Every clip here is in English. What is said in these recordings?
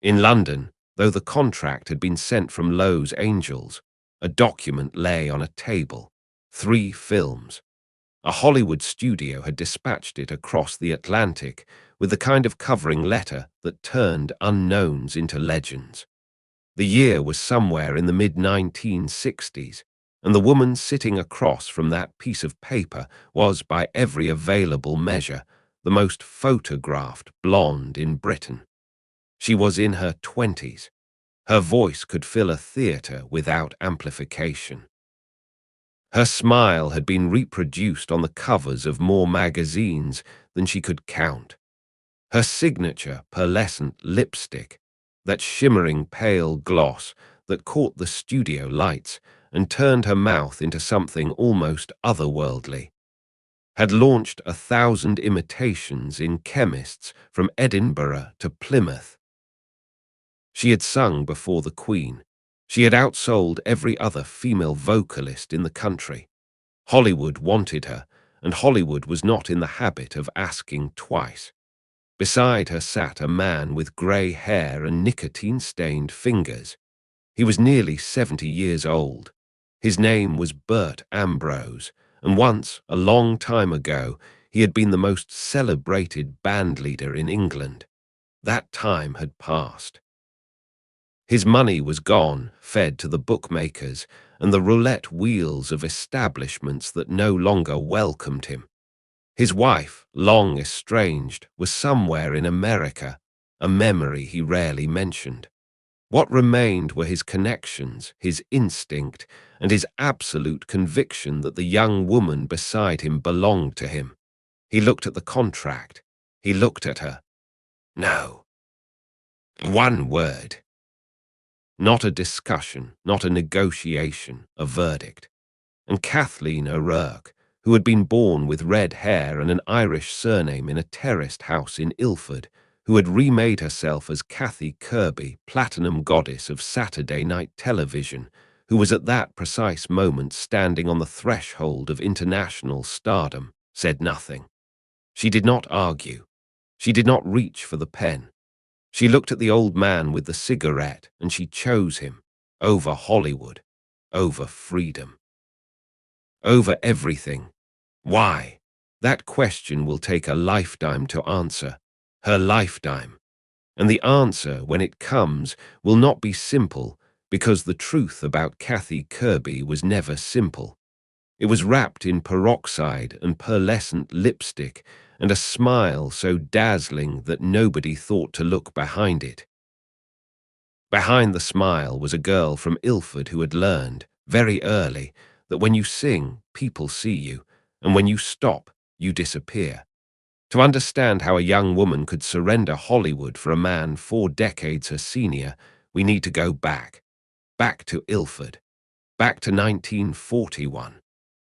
In London, though the contract had been sent from Lowe's Angels, a document lay on a table. 3 films. A Hollywood studio had dispatched it across the Atlantic with the kind of covering letter that turned unknowns into legends. The year was somewhere in the mid-1960s, and the woman sitting across from that piece of paper was, by every available measure, the most photographed blonde in Britain. She was in her 20s. Her voice could fill a theatre without amplification. Her smile had been reproduced on the covers of more magazines than she could count. Her signature pearlescent lipstick, that shimmering pale gloss that caught the studio lights and turned her mouth into something almost otherworldly, had launched 1,000 imitations in chemists from Edinburgh to Plymouth. She had sung before the Queen. She had outsold every other female vocalist in the country. Hollywood wanted her, and Hollywood was not in the habit of asking twice. Beside her sat a man with grey hair and nicotine-stained fingers. He was nearly 70 years old. His name was Bert Ambrose, and once, a long time ago, he had been the most celebrated bandleader in England. That time had passed. His money was gone, fed to the bookmakers and the roulette wheels of establishments that no longer welcomed him. His wife, long estranged, was somewhere in America, a memory he rarely mentioned. What remained were his connections, his instinct, and his absolute conviction that the young woman beside him belonged to him. He looked at the contract. He looked at her. No. One word. Not a discussion, not a negotiation, a verdict. And Kathleen O'Rourke, who had been born with red hair and an Irish surname in a terraced house in Ilford, who had remade herself as Kathy Kirby, platinum goddess of Saturday night television, who was at that precise moment standing on the threshold of international stardom, said nothing. She did not argue. She did not reach for the pen. She looked at the old man with the cigarette, and she chose him, over Hollywood, over freedom, over everything. Why? That question will take a lifetime to answer, her lifetime. And the answer, when it comes, will not be simple, because the truth about Kathy Kirby was never simple. It was wrapped in peroxide and pearlescent lipstick and a smile so dazzling that nobody thought to look behind it. Behind the smile was a girl from Ilford who had learned, very early, that when you sing, people see you, and when you stop, you disappear. To understand how a young woman could surrender Hollywood for a man 4 decades her senior, we need to go back to Ilford, back to 1941.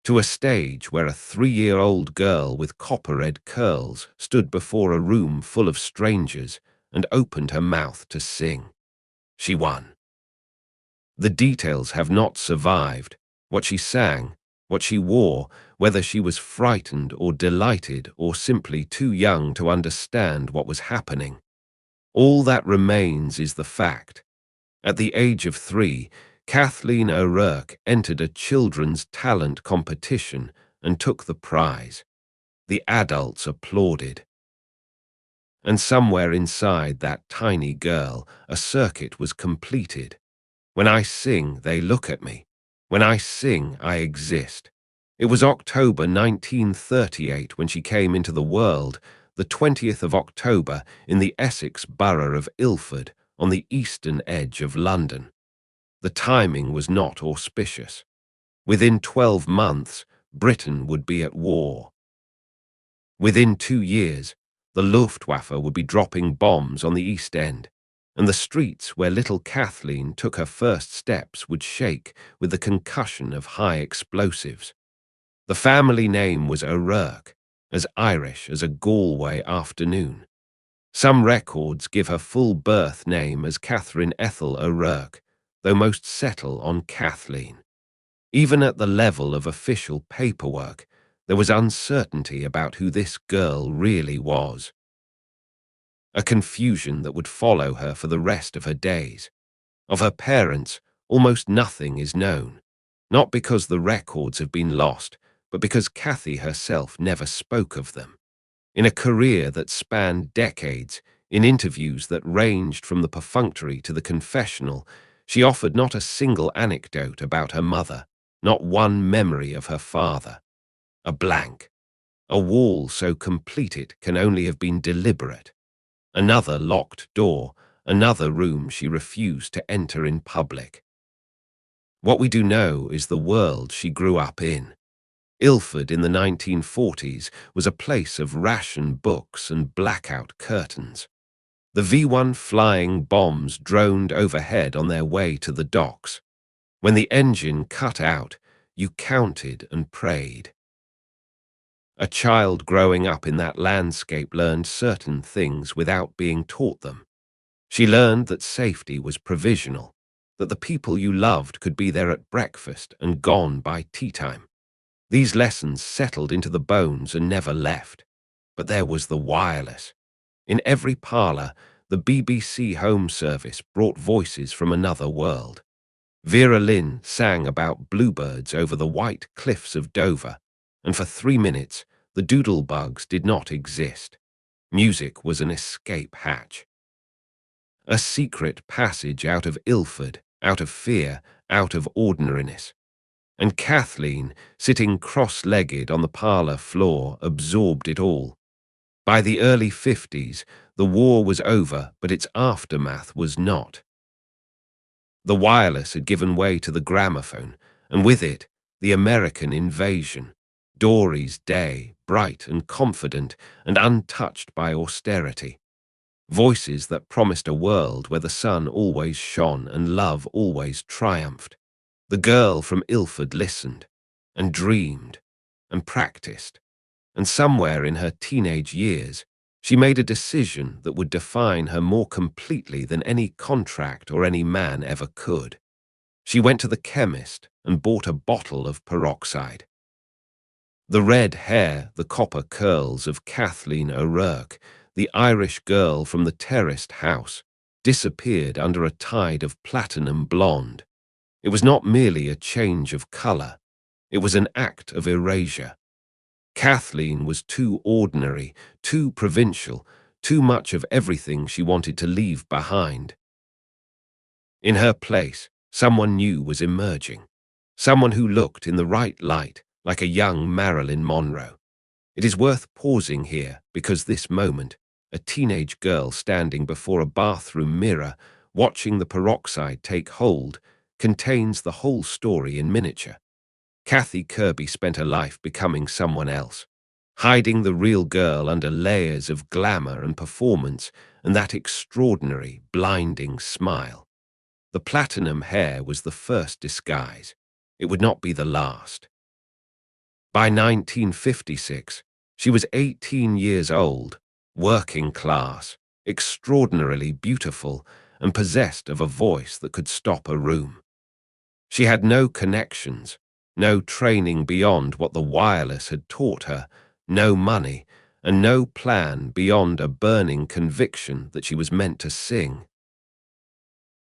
To a stage where a 3-year-old girl with copper-red curls stood before a room full of strangers and opened her mouth to sing. She won. The details have not survived. What she sang, what she wore, whether she was frightened or delighted or simply too young to understand what was happening. All that remains is the fact. At the age of 3, Kathleen O'Rourke entered a children's talent competition and took the prize. The adults applauded. And somewhere inside that tiny girl, a circuit was completed. When I sing, they look at me. When I sing, I exist. It was October 1938 when she came into the world, the 20th of October in the Essex borough of Ilford, on the eastern edge of London. The timing was not auspicious. Within 12 months, Britain would be at war. Within 2 years, the Luftwaffe would be dropping bombs on the East End, and the streets where little Kathleen took her first steps would shake with the concussion of high explosives. The family name was O'Rourke, as Irish as a Galway afternoon. Some records give her full birth name as Catherine Ethel O'Rourke, though most settle on Kathleen. Even at the level of official paperwork, there was uncertainty about who this girl really was. a confusion that would follow her for the rest of her days. Of her parents, almost nothing is known, not because the records have been lost, but because Kathy herself never spoke of them. In a career that spanned decades, in interviews that ranged from the perfunctory to the confessional, she offered not a single anecdote about her mother, not one memory of her father. A blank. A wall so complete it can only have been deliberate. Another locked door, another room she refused to enter in public. What we do know is the world she grew up in. Ilford in the 1940s was a place of rationed books and blackout curtains. The V-1 flying bombs droned overhead on their way to the docks. When the engine cut out, you counted and prayed. A child growing up in that landscape learned certain things without being taught them. She learned that safety was provisional, that the people you loved could be there at breakfast and gone by tea time. These lessons settled into the bones and never left. But there was the wireless. In every parlour, the BBC Home Service brought voices from another world. Vera Lynn sang about bluebirds over the white cliffs of Dover, and for 3 minutes, the doodlebugs did not exist. Music was an escape hatch. A secret passage out of Ilford, out of fear, out of ordinariness. And Kathleen, sitting cross-legged on the parlour floor, absorbed it all. By the early 50s, the war was over, but its aftermath was not. The wireless had given way to the gramophone, and with it, the American invasion. Dory's day, bright and confident and untouched by austerity. Voices that promised a world where the sun always shone and love always triumphed. The girl from Ilford listened, and dreamed, and practiced, and somewhere in her teenage years, she made a decision that would define her more completely than any contract or any man ever could. She went to the chemist and bought a bottle of peroxide. The red hair, the copper curls of Kathleen O'Rourke, the Irish girl from the terraced house, disappeared under a tide of platinum blonde. It was not merely a change of colour. It was an act of erasure. Kathleen was too ordinary, too provincial, too much of everything she wanted to leave behind. In her place, someone new was emerging. Someone who looked in the right light, like a young Marilyn Monroe. It is worth pausing here because this moment, a teenage girl standing before a bathroom mirror, watching the peroxide take hold, contains the whole story in miniature. Kathy Kirby spent her life becoming someone else, hiding the real girl under layers of glamour and performance and that extraordinary, blinding smile. The platinum hair was the first disguise. It would not be the last. By 1956, she was 18 years old, working class, extraordinarily beautiful, and possessed of a voice that could stop a room. She had no connections, no training beyond what the wireless had taught her, no money, and no plan beyond a burning conviction that she was meant to sing.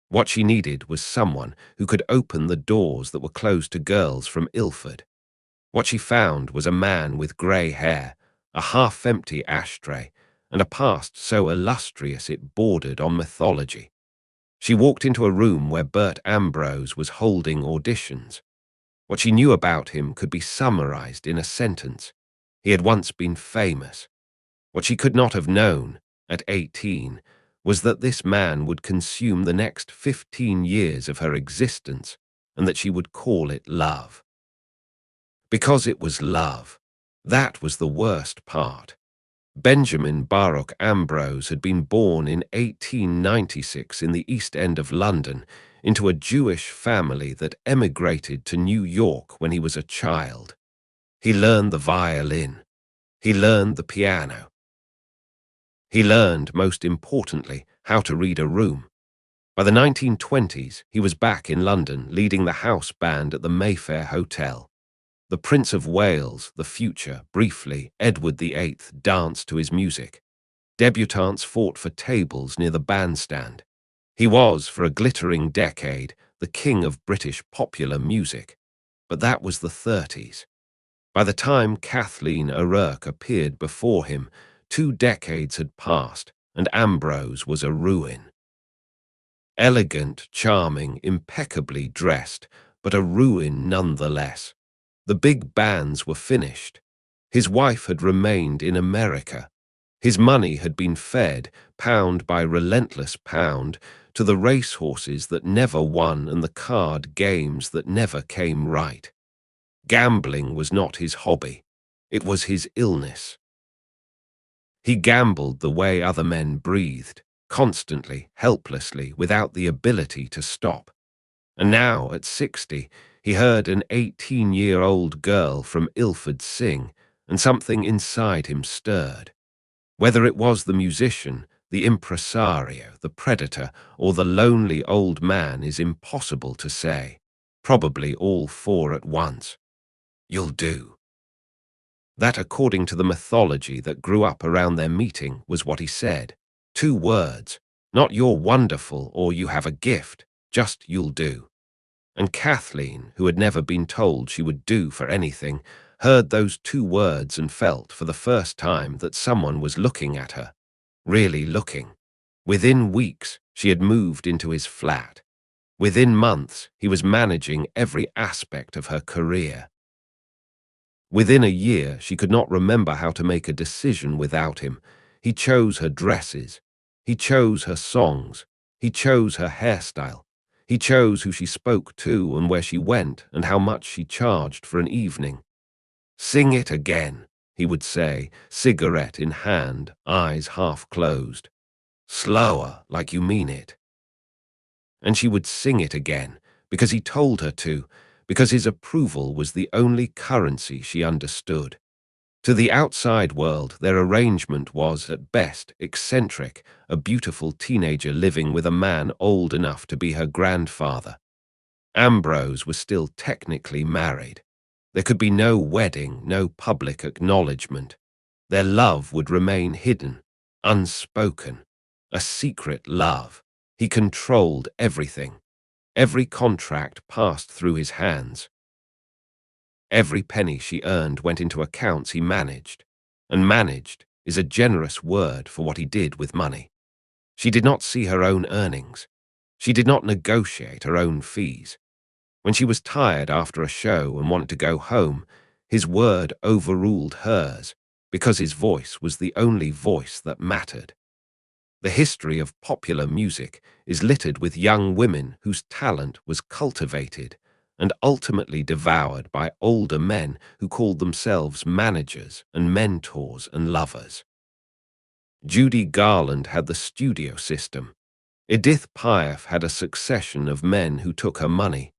What she needed was someone who could open the doors that were closed to girls from Ilford. What she found was a man with grey hair, a half-empty ashtray, and a past so illustrious it bordered on mythology. She walked into a room where Bert Ambrose was holding auditions. What she knew about him could be summarized in a sentence. He had once been famous. What she could not have known, at 18, was that this man would consume the next 15 years of her existence and that she would call it love. Because it was love. That was the worst part. Benjamin Baruch Ambrose had been born in 1896 in the East End of London into a Jewish family that emigrated to New York when he was a child. He learned the violin. He learned the piano. He learned, most importantly, how to read a room. By the 1920s, he was back in London leading the house band at the Mayfair Hotel. The Prince of Wales, the future, briefly, Edward VIII, danced to his music. Debutantes fought for tables near the bandstand. He was, for a glittering decade, the king of British popular music. But that was the 30s. By the time Kathleen O'Rourke appeared before him, 2 decades had passed, and Ambrose was a ruin. Elegant, charming, impeccably dressed, but a ruin nonetheless. The big bands were finished. His wife had remained in America. His money had been fed, pound by relentless pound, to the racehorses that never won and the card games that never came right. Gambling was not his hobby. It was his illness. He gambled the way other men breathed, constantly, helplessly, without the ability to stop. And now, at 60, he heard an 18-year-old girl from Ilford sing, and something inside him stirred. Whether it was the musician, the impresario, the predator, or the lonely old man is impossible to say. Probably all 4 at once. "You'll do." That, according to the mythology that grew up around their meeting, was what he said. 2 words, not "you're wonderful" or "you have a gift," just "you'll do." And Kathleen, who had never been told she would do for anything, heard those 2 words and felt for the first time that someone was looking at her. Really looking. Within weeks, she had moved into his flat. Within months, he was managing every aspect of her career. Within a year, she could not remember how to make a decision without him. He chose her dresses. He chose her songs. He chose her hairstyle. He chose who she spoke to and where she went and how much she charged for an evening. "Sing it again," he would say, cigarette in hand, eyes half closed. "Slower, like you mean it." And she would sing it again, because he told her to, because his approval was the only currency she understood. To the outside world, their arrangement was, at best, eccentric, a beautiful teenager living with a man old enough to be her grandfather. Ambrose was still technically married. There could be no wedding, no public acknowledgement. Their love would remain hidden, unspoken, a secret love. He controlled everything. Every contract passed through his hands. Every penny she earned went into accounts he managed, and managed is a generous word for what he did with money. She did not see her own earnings. She did not negotiate her own fees. When she was tired after a show and wanted to go home, his word overruled hers, because his voice was the only voice that mattered. The history of popular music is littered with young women whose talent was cultivated and ultimately devoured by older men who called themselves managers and mentors and lovers. Judy Garland had the studio system. Edith Piaf had a succession of men who took her money.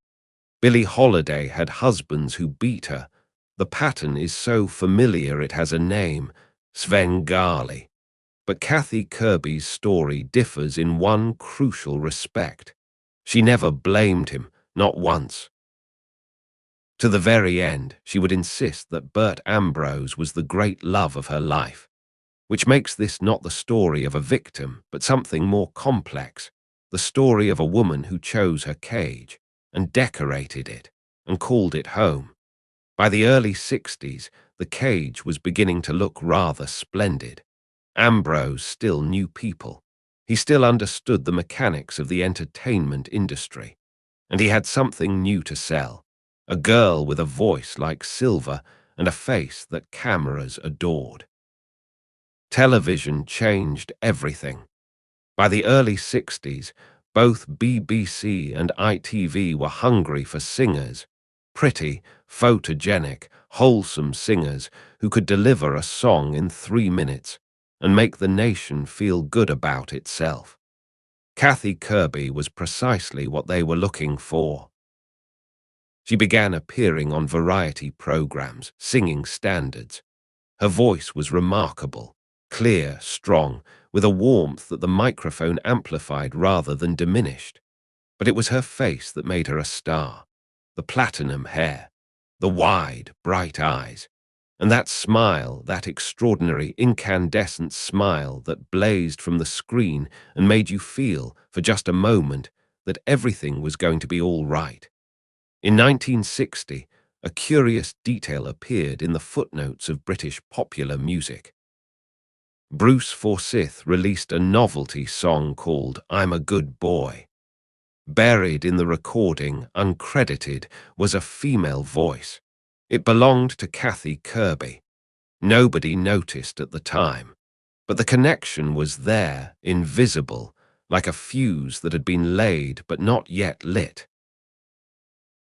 Billie Holiday had husbands who beat her. The pattern is so familiar it has a name, Svengali. But Kathy Kirby's story differs in one crucial respect. She never blamed him, not once. To the very end, she would insist that Bert Ambrose was the great love of her life, which makes this not the story of a victim, but something more complex, the story of a woman who chose her cage and decorated it and called it home. By the early 60s, the cage was beginning to look rather splendid. Ambrose still knew people. He still understood the mechanics of the entertainment industry. And he had something new to sell. A girl with a voice like silver and a face that cameras adored. Television changed everything. By the early 60s, both BBC and ITV were hungry for singers, pretty, photogenic, wholesome singers who could deliver a song in 3 minutes and make the nation feel good about itself. Kathy Kirby was precisely what they were looking for. She began appearing on variety programs, singing standards. Her voice was remarkable, clear, strong, with a warmth that the microphone amplified rather than diminished. But it was her face that made her a star. The platinum hair, the wide, bright eyes, And that smile, that extraordinary incandescent smile that blazed from the screen and made you feel, for just a moment, that everything was going to be all right. In 1960, a curious detail appeared in the footnotes of British popular music. Bruce Forsyth released a novelty song called I'm a Good Boy. Buried in the recording, uncredited, was a female voice. It belonged to Kathy Kirby. Nobody noticed at the time, but the connection was there, invisible, like a fuse that had been laid but not yet lit.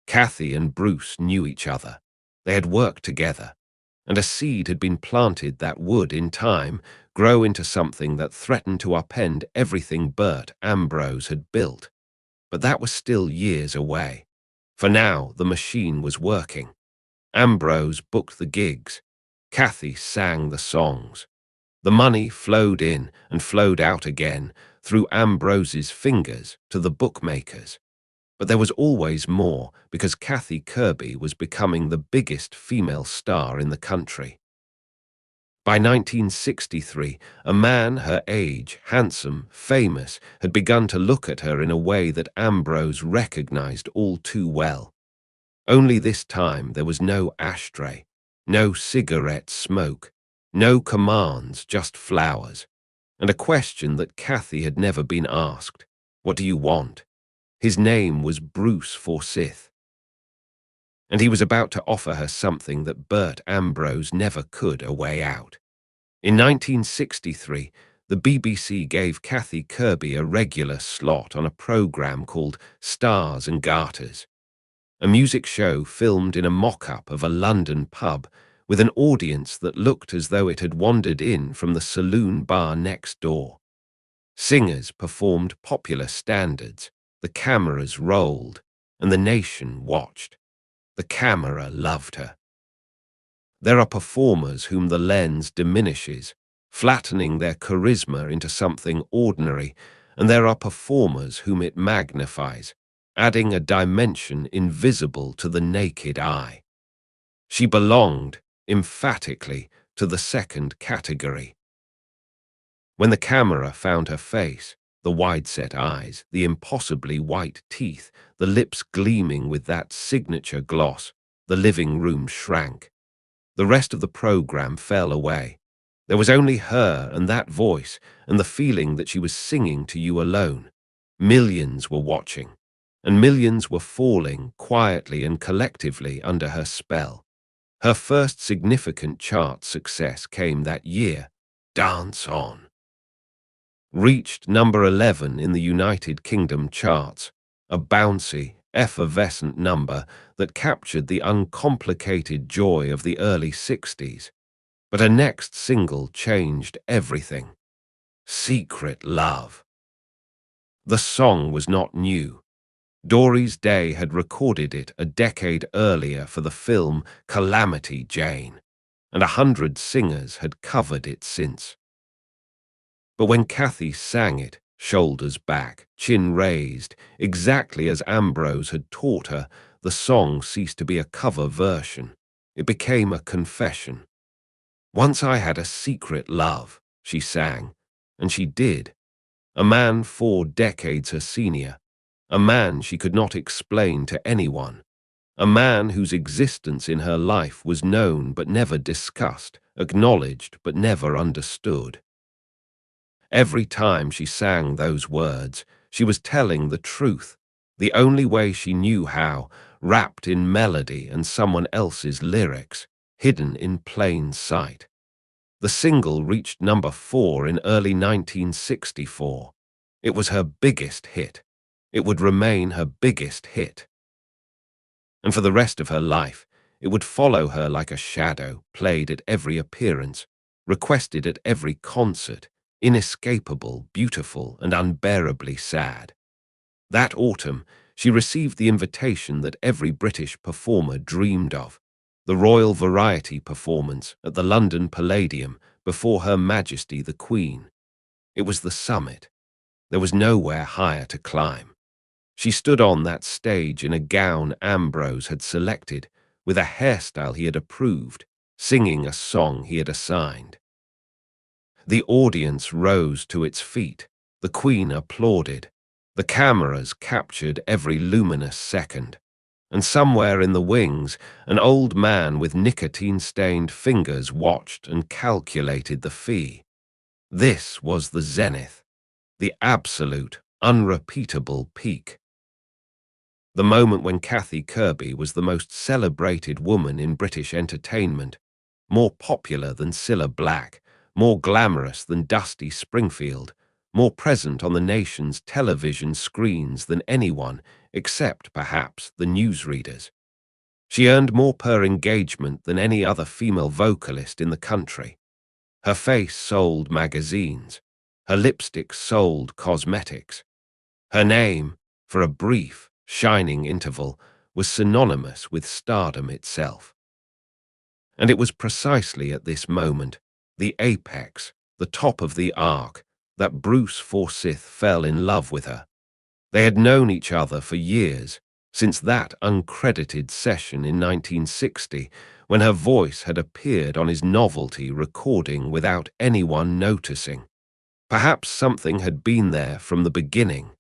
Kathy and Bruce knew each other. They had worked together, and a seed had been planted that would, in time, grow into something that threatened to upend everything Bert Ambrose had built. But that was still years away. For now, the machine was working. Ambrose booked the gigs. Kathy sang the songs. The money flowed in and flowed out again through Ambrose's fingers to the bookmakers. But there was always more because Kathy Kirby was becoming the biggest female star in the country. By 1963, a man her age, handsome, famous, had begun to look at her in a way that Ambrose recognized all too well. Only this time there was no ashtray, no cigarette smoke, no commands, just flowers, and a question that Kathy had never been asked. What do you want? His name was Bruce Forsyth, and he was about to offer her something that Bert Ambrose never could, a way out. In 1963, the BBC gave Kathy Kirby a regular slot on a program called Stars and Garters, a music show filmed in a mock-up of a London pub with an audience that looked as though it had wandered in from the saloon bar next door. Singers performed popular standards, the cameras rolled, and the nation watched. The camera loved her. There are performers whom the lens diminishes, flattening their charisma into something ordinary, and there are performers whom it magnifies, adding a dimension invisible to the naked eye. She belonged, emphatically, to the second category. When the camera found her face, the wide-set eyes, the impossibly white teeth, the lips gleaming with that signature gloss, the living room shrank. The rest of the program fell away. There was only her and that voice and the feeling that she was singing to you alone. Millions were watching, and millions were falling quietly and collectively under her spell. Her first significant chart success came that year, Dance On. Reached number 11 in the United Kingdom charts, a bouncy, effervescent number that captured the uncomplicated joy of the early 60s. But her next single changed everything. Secret Love. The song was not new. Doris Day had recorded it a decade earlier for the film Calamity Jane, and 100 singers had covered it since. But when Kathy sang it, shoulders back, chin raised, exactly as Ambrose had taught her, the song ceased to be a cover version. It became a confession. Once I had a secret love, she sang, and she did. A man 4 decades her senior, a man she could not explain to anyone, a man whose existence in her life was known but never discussed, acknowledged but never understood. Every time she sang those words, she was telling the truth, the only way she knew how, wrapped in melody and someone else's lyrics, hidden in plain sight. The single reached number 4 in early 1964. It was her biggest hit. It would remain her biggest hit. And for the rest of her life, it would follow her like a shadow, played at every appearance, requested at every concert, inescapable, beautiful, and unbearably sad. That autumn, she received the invitation that every British performer dreamed of, the Royal Variety performance at the London Palladium before Her Majesty the Queen. It was the summit. There was nowhere higher to climb. She stood on that stage in a gown Ambrose had selected, with a hairstyle he had approved, singing a song he had assigned. The audience rose to its feet. The Queen applauded. The cameras captured every luminous second. And somewhere in the wings, an old man with nicotine-stained fingers watched and calculated the fee. This was the zenith, the absolute, unrepeatable peak. The moment when Kathy Kirby was the most celebrated woman in British entertainment, more popular than Cilla Black, more glamorous than Dusty Springfield, more present on the nation's television screens than anyone, except perhaps the newsreaders. She earned more per engagement than any other female vocalist in the country. Her face sold magazines. Her lipstick sold cosmetics. Her name, for a brief, shining interval, was synonymous with stardom itself. And it was precisely at this moment, the apex, the top of the arc, that Bruce Forsyth fell in love with her. They had known each other for years, since that uncredited session in 1960, when her voice had appeared on his novelty recording without anyone noticing. Perhaps something had been there from the beginning,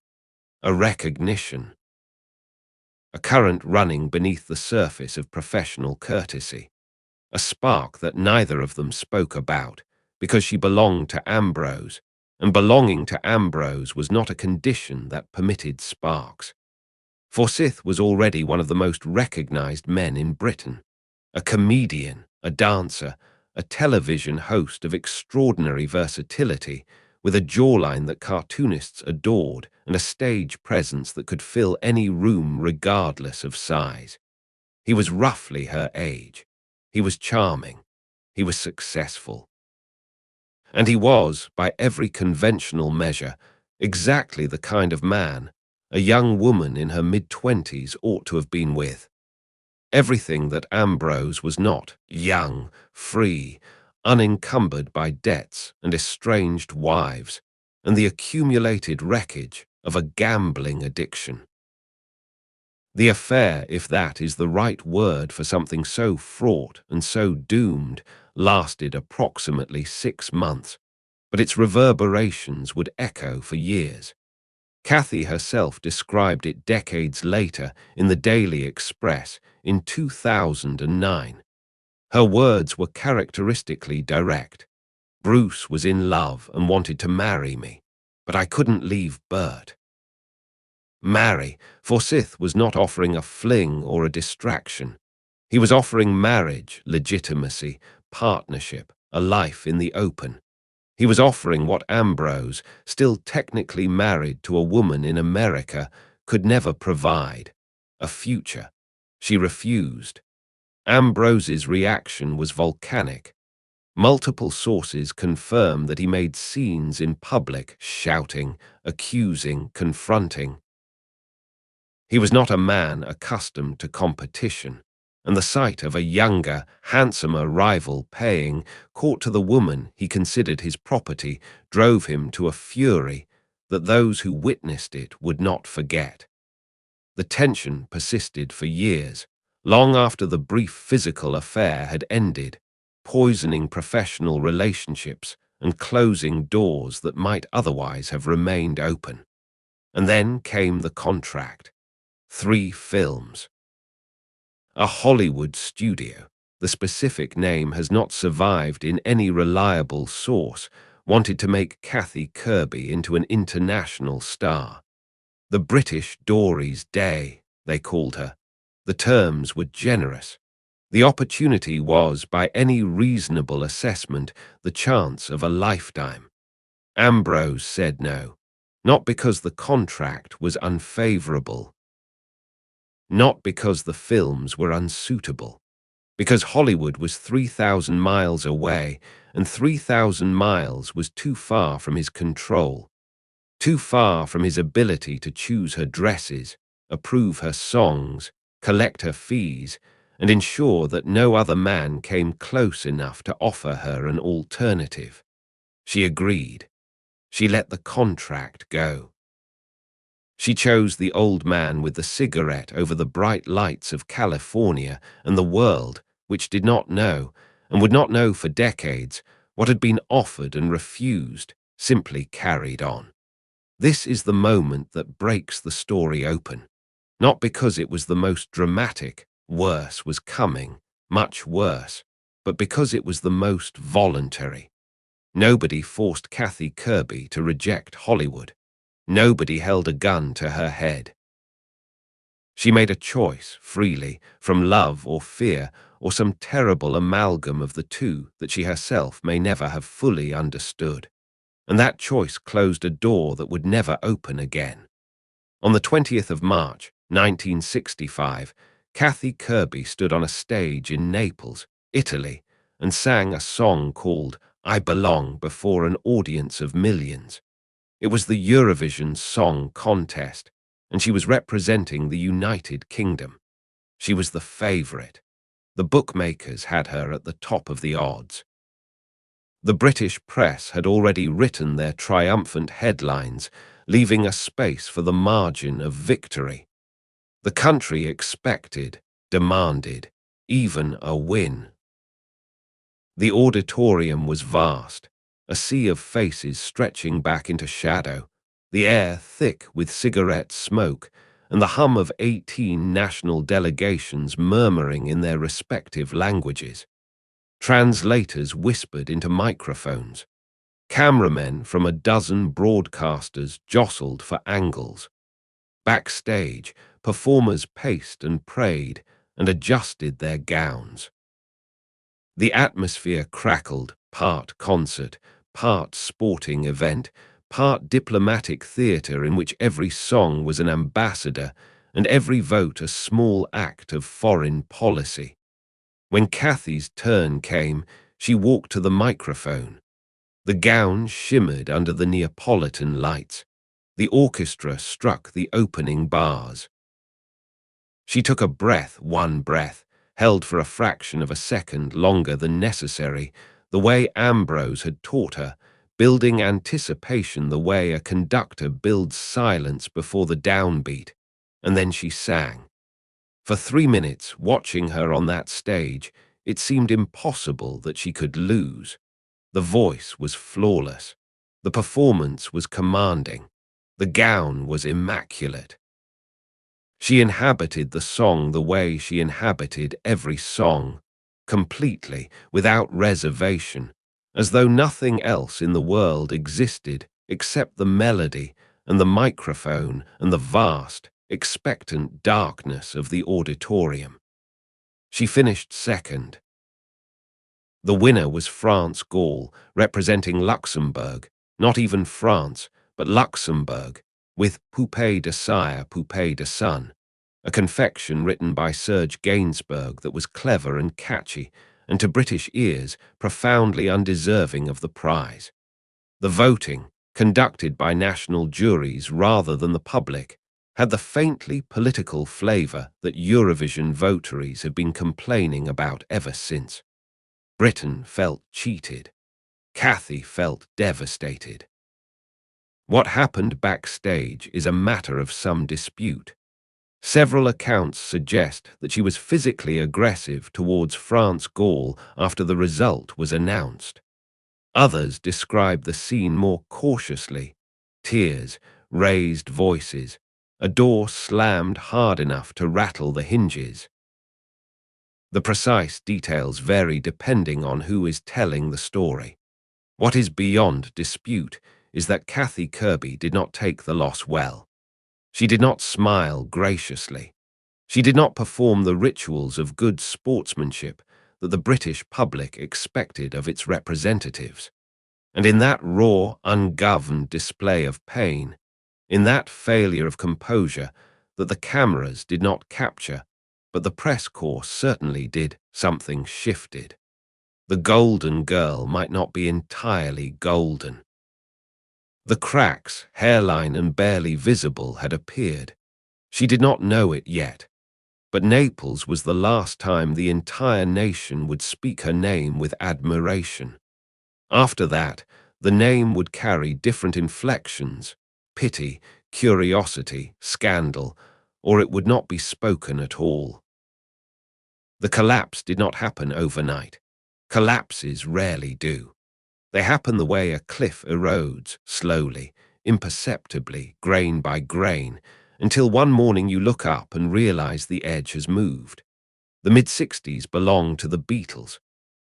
a recognition, a current running beneath the surface of professional courtesy, a spark that neither of them spoke about, because she belonged to Ambrose, and belonging to Ambrose was not a condition that permitted sparks. Forsyth was already one of the most recognized men in Britain, a comedian, a dancer, a television host of extraordinary versatility, with a jawline that cartoonists adored and a stage presence that could fill any room regardless of size. He was roughly her age. He was charming. He was successful. And he was, by every conventional measure, exactly the kind of man a young woman in her mid-20s ought to have been with. Everything that Ambrose was not: young, free, unencumbered by debts and estranged wives, and the accumulated wreckage of a gambling addiction. The affair, if that is the right word for something so fraught and so doomed, lasted approximately 6 months, but its reverberations would echo for years. Kathy herself described it decades later in the Daily Express in 2009. Her words were characteristically direct. Bruce was in love and wanted to marry me, but I couldn't leave Bert. Marry. Forsyth was not offering a fling or a distraction. He was offering marriage, legitimacy, partnership, a life in the open. He was offering what Ambrose, still technically married to a woman in America, could never provide: a future. She refused. Ambrose's reaction was volcanic. Multiple sources confirm that he made scenes in public, shouting, accusing, confronting. He was not a man accustomed to competition, and the sight of a younger, handsomer rival paying court to the woman he considered his property drove him to a fury that those who witnessed it would not forget. The tension persisted for years, long after the brief physical affair had ended, poisoning professional relationships and closing doors that might otherwise have remained open. And then came the contract. 3 films. A Hollywood studio, the specific name has not survived in any reliable source, wanted to make Kathy Kirby into an international star. The British Dory's Day, they called her. The terms were generous. The opportunity was, by any reasonable assessment, the chance of a lifetime. Ambrose said no, not because the contract was unfavorable, not because the films were unsuitable, because Hollywood was 3,000 miles away, and 3,000 miles was too far from his control, too far from his ability to choose her dresses, approve her songs, collect her fees, and ensure that no other man came close enough to offer her an alternative. She agreed. She let the contract go. She chose the old man with the cigarette over the bright lights of California and the world, which did not know, and would not know for decades what had been offered and refused, simply carried on. This is the moment that breaks the story open, not because it was the most dramatic, worse was coming, much worse, but because it was the most voluntary. Nobody forced Kathy Kirby to reject Hollywood. Nobody held a gun to her head. She made a choice, freely, from love or fear, or some terrible amalgam of the two that she herself may never have fully understood. And that choice closed a door that would never open again. On the 20th of March, 1965, Kathy Kirby stood on a stage in Naples, Italy, and sang a song called I Belong before an audience of millions. It was the Eurovision Song Contest, and she was representing the United Kingdom. She was the favourite. The bookmakers had her at the top of the odds. The British press had already written their triumphant headlines, leaving a space for the margin of victory. The country expected, demanded, even a win. The auditorium was vast, a sea of faces stretching back into shadow, the air thick with cigarette smoke, and the hum of 18 national delegations murmuring in their respective languages. Translators whispered into microphones. Cameramen from a dozen broadcasters jostled for angles. Backstage, performers paced and prayed and adjusted their gowns. The atmosphere crackled, part concert, part sporting event, part diplomatic theatre in which every song was an ambassador and every vote a small act of foreign policy. When Kathy's turn came, she walked to the microphone. The gown shimmered under the Neapolitan lights. The orchestra struck the opening bars. She took a breath, one breath, held for a fraction of a second longer than necessary, the way Ambrose had taught her, building anticipation the way a conductor builds silence before the downbeat, and then she sang. For 3 minutes, watching her on that stage, it seemed impossible that she could lose. The voice was flawless. The performance was commanding. The gown was immaculate. She inhabited the song the way she inhabited every song, completely, without reservation, as though nothing else in the world existed except the melody and the microphone and the vast, expectant darkness of the auditorium. She finished second. The winner was France Gall, representing Luxembourg, not even France, but Luxembourg, with Poupée de Sire, Poupée de Son, a confection written by Serge Gainsbourg that was clever and catchy, and to British ears profoundly undeserving of the prize. The voting, conducted by national juries rather than the public, had the faintly political flavour that Eurovision votaries had been complaining about ever since. Britain felt cheated. Kathy felt devastated. What happened backstage is a matter of some dispute. Several accounts suggest that she was physically aggressive towards France Gall after the result was announced. Others describe the scene more cautiously. Tears, raised voices, a door slammed hard enough to rattle the hinges. The precise details vary depending on who is telling the story. What is beyond dispute is that Kathy Kirby did not take the loss well. She did not smile graciously. She did not perform the rituals of good sportsmanship that the British public expected of its representatives. And in that raw, ungoverned display of pain, in that failure of composure that the cameras did not capture, but the press corps certainly did, something shifted. The golden girl might not be entirely golden. The cracks, hairline and barely visible, had appeared. She did not know it yet, but Naples was the last time the entire nation would speak her name with admiration. After that, the name would carry different inflections: pity, curiosity, scandal, or it would not be spoken at all. The collapse did not happen overnight. Collapses rarely do. They happen the way a cliff erodes, slowly, imperceptibly, grain by grain, until one morning you look up and realize the edge has moved. The mid-60s belonged to the Beatles,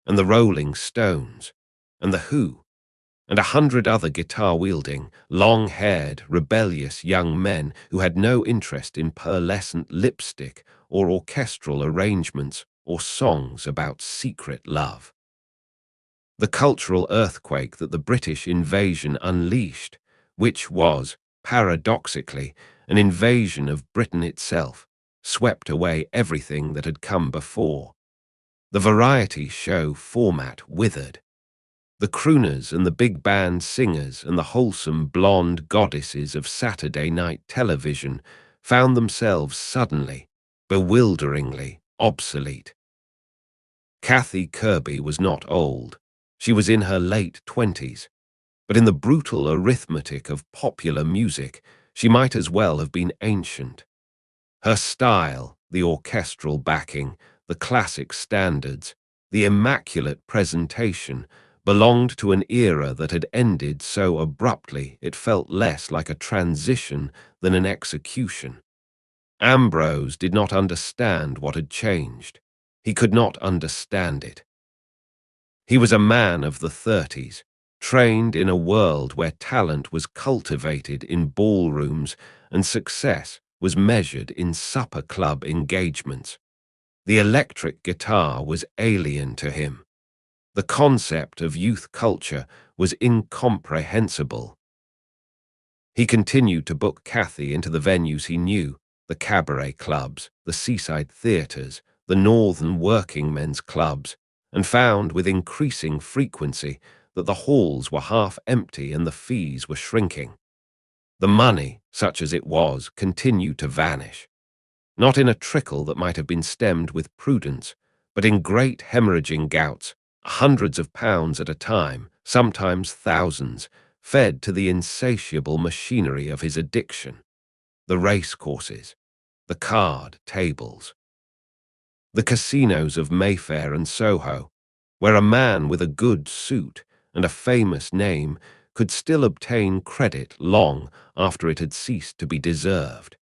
and the Rolling Stones, and the Who, and 100 other guitar-wielding, long-haired, rebellious young men who had no interest in pearlescent lipstick or orchestral arrangements or songs about secret love. The cultural earthquake that the British invasion unleashed, which was, paradoxically, an invasion of Britain itself, swept away everything that had come before. The variety show format withered. The crooners and the big band singers and the wholesome blonde goddesses of Saturday night television found themselves suddenly, bewilderingly obsolete. Kathy Kirby was not old. She was in her late 20s, but in the brutal arithmetic of popular music, she might as well have been ancient. Her style, the orchestral backing, the classic standards, the immaculate presentation, belonged to an era that had ended so abruptly it felt less like a transition than an execution. Ambrose did not understand what had changed. He could not understand it. He was a man of the 30s, trained in a world where talent was cultivated in ballrooms and success was measured in supper club engagements. The electric guitar was alien to him. The concept of youth culture was incomprehensible. He continued to book Kathy into the venues he knew, the cabaret clubs, the seaside theatres, the northern working men's clubs, and found with increasing frequency that the halls were half empty and the fees were shrinking. The money, such as it was, continued to vanish, not in a trickle that might have been stemmed with prudence, but in great hemorrhaging gouts, hundreds of pounds at a time, sometimes thousands, fed to the insatiable machinery of his addiction, the racecourses, the card tables, the casinos of Mayfair and Soho, where a man with a good suit and a famous name could still obtain credit long after it had ceased to be deserved.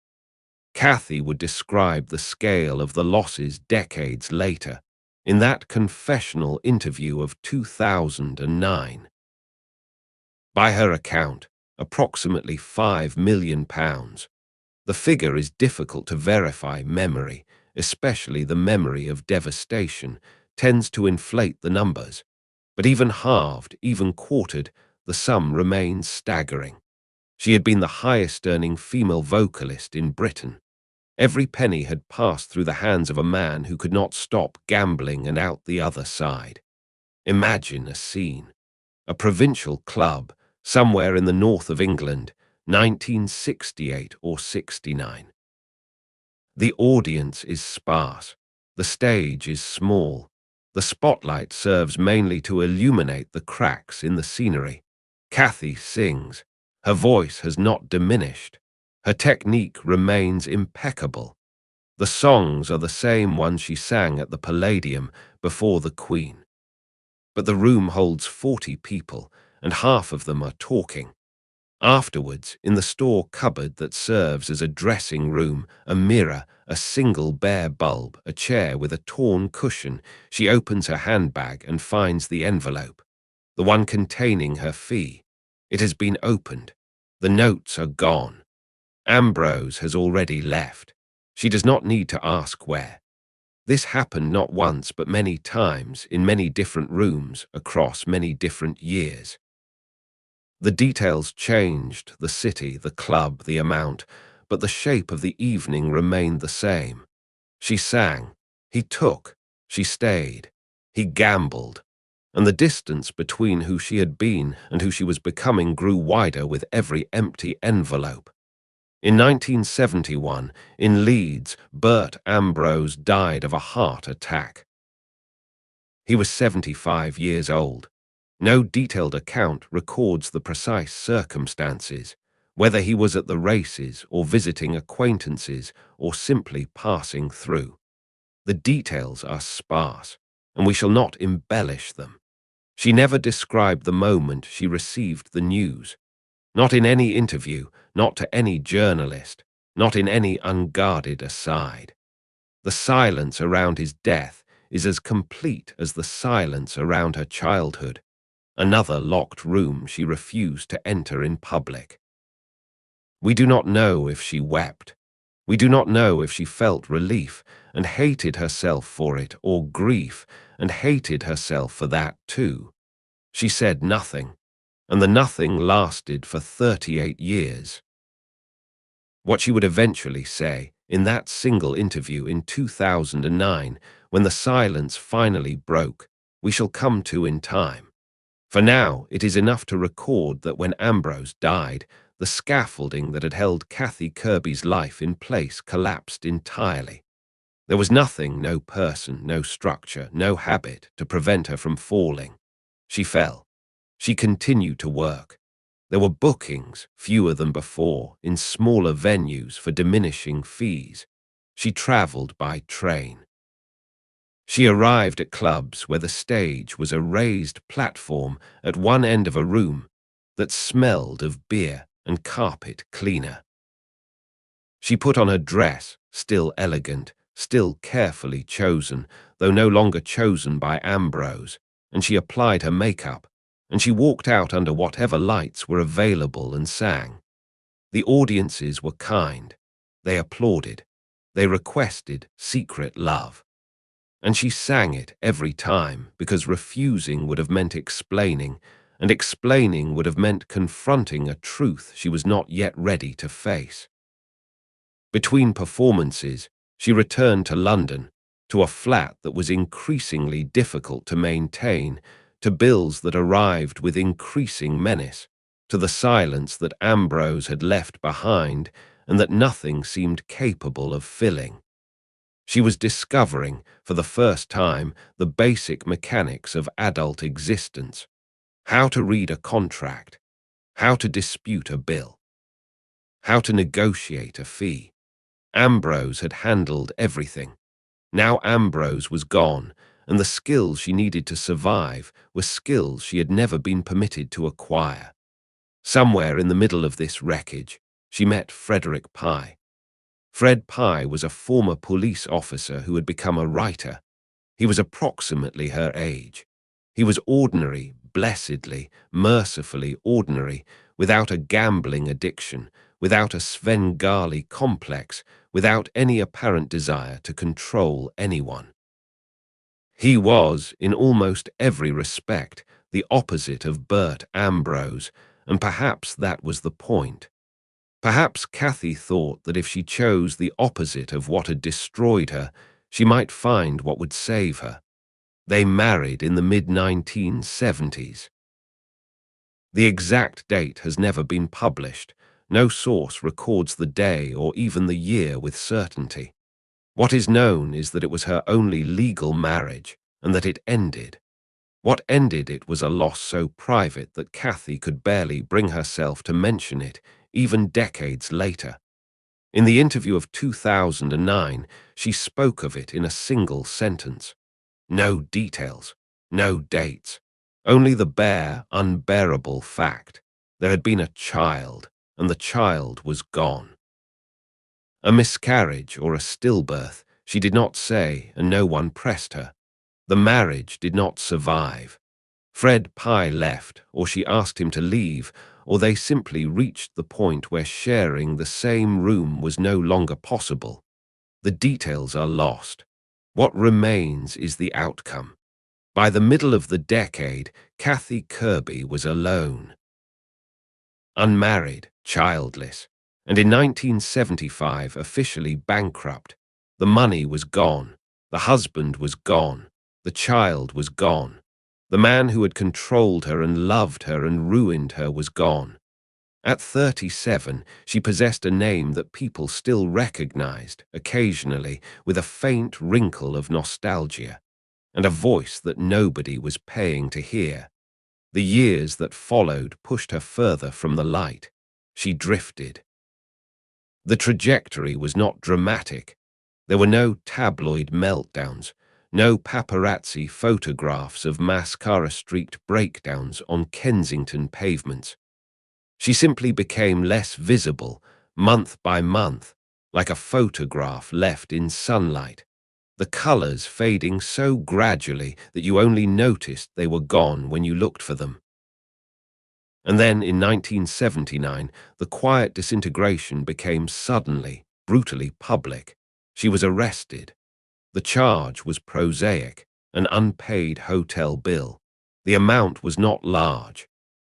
Kathy would describe the scale of the losses decades later in that confessional interview of 2009. By her account, approximately £5 million. The figure is difficult to verify. Memory, especially the memory of devastation, tends to inflate the numbers, but even halved, even quartered, the sum remains staggering. She had been the highest-earning female vocalist in Britain. Every penny had passed through the hands of a man who could not stop gambling and out the other side. Imagine a scene. A provincial club, somewhere in the north of England, 1968 or 69. The audience is sparse. The stage is small. The spotlight serves mainly to illuminate the cracks in the scenery. Kathy sings. Her voice has not diminished. Her technique remains impeccable. The songs are the same ones she sang at the Palladium before the Queen. But the room holds 40 people, and half of them are talking. Afterwards, in the store cupboard that serves as a dressing room, a mirror, a single bare bulb, a chair with a torn cushion, she opens her handbag and finds the envelope, the one containing her fee. It has been opened. The notes are gone. Ambrose has already left. She does not need to ask where. This happened not once but many times in many different rooms across many different years. The details changed, the city, the club, the amount, but the shape of the evening remained the same. She sang, he took, she stayed, he gambled, and the distance between who she had been and who she was becoming grew wider with every empty envelope. In 1971, in Leeds, Bert Ambrose died of a heart attack. He was 75 years old. No detailed account records the precise circumstances, whether he was at the races or visiting acquaintances or simply passing through. The details are sparse, and we shall not embellish them. She never described the moment she received the news. Not in any interview, not to any journalist, not in any unguarded aside. The silence around his death is as complete as the silence around her childhood, another locked room she refused to enter in public. We do not know if she wept. We do not know if she felt relief and hated herself for it, or grief and hated herself for that too. She said nothing, and the nothing lasted for 38 years. What she would eventually say, in that single interview in 2009, when the silence finally broke, we shall come to in time. For now, it is enough to record that when Ambrose died, the scaffolding that had held Kathy Kirby's life in place collapsed entirely. There was nothing, no person, no structure, no habit to prevent her from falling. She fell. She continued to work. There were bookings, fewer than before, in smaller venues for diminishing fees. She travelled by train. She arrived at clubs where the stage was a raised platform at one end of a room that smelled of beer and carpet cleaner. She put on her dress, still elegant, still carefully chosen, though no longer chosen by Ambrose, and she applied her makeup, and she walked out under whatever lights were available and sang. The audiences were kind. They applauded. They requested secret love. And she sang it every time, because refusing would have meant explaining, and explaining would have meant confronting a truth she was not yet ready to face. Between performances, she returned to London, to a flat that was increasingly difficult to maintain, to bills that arrived with increasing menace, to the silence that Ambrose had left behind and that nothing seemed capable of filling. She was discovering, for the first time, the basic mechanics of adult existence: how to read a contract, how to dispute a bill, how to negotiate a fee. Ambrose had handled everything. Now Ambrose was gone, and the skills she needed to survive were skills she had never been permitted to acquire. Somewhere in the middle of this wreckage, she met Frederick Pye. Fred Pye was a former police officer who had become a writer. He was approximately her age. He was ordinary, blessedly, mercifully ordinary, without a gambling addiction, without a Svengali complex, without any apparent desire to control anyone. He was, in almost every respect, the opposite of Bert Ambrose, and perhaps that was the point. Perhaps Kathy thought that if she chose the opposite of what had destroyed her, she might find what would save her. They married in the mid-1970s. The exact date has never been published. No source records the day or even the year with certainty. What is known is that it was her only legal marriage, and that it ended. What ended it was a loss so private that Kathy could barely bring herself to mention it, even decades later. In the interview of 2009, she spoke of it in a single sentence. No details, no dates, only the bare, unbearable fact: there had been a child, and the child was gone. A miscarriage or a stillbirth, she did not say, and no one pressed her. The marriage did not survive. Fred Pye left, or she asked him to leave, or they simply reached the point where sharing the same room was no longer possible. The details are lost. What remains is the outcome. By the middle of the decade, Kathy Kirby was alone. Unmarried, childless, and in 1975 officially bankrupt. The money was gone. The husband was gone. The child was gone. The man who had controlled her and loved her and ruined her was gone. At 37, she possessed a name that people still recognized, occasionally, with a faint wrinkle of nostalgia, and a voice that nobody was paying to hear. The years that followed pushed her further from the light. She drifted. The trajectory was not dramatic. There were no tabloid meltdowns, no paparazzi photographs of mascara-streaked breakdowns on Kensington pavements. She simply became less visible, month by month, like a photograph left in sunlight, the colors fading so gradually that you only noticed they were gone when you looked for them. And then in 1979, the quiet disintegration became suddenly, brutally public. She was arrested. The charge was prosaic, an unpaid hotel bill. The amount was not large.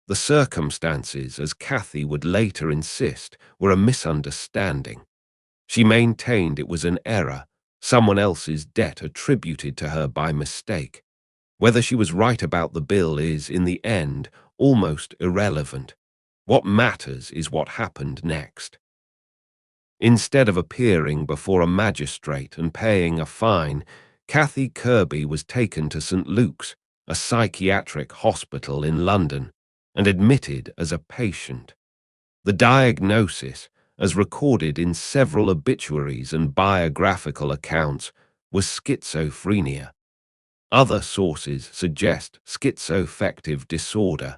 The circumstances, as Kathy would later insist, were a misunderstanding. She maintained it was an error, someone else's debt attributed to her by mistake. Whether she was right about the bill is, in the end, almost irrelevant. What matters is what happened next. Instead of appearing before a magistrate and paying a fine, Kathy Kirby was taken to St. Luke's, a psychiatric hospital in London, and admitted as a patient. The diagnosis, as recorded in several obituaries and biographical accounts, was schizophrenia. Other sources suggest schizoaffective disorder.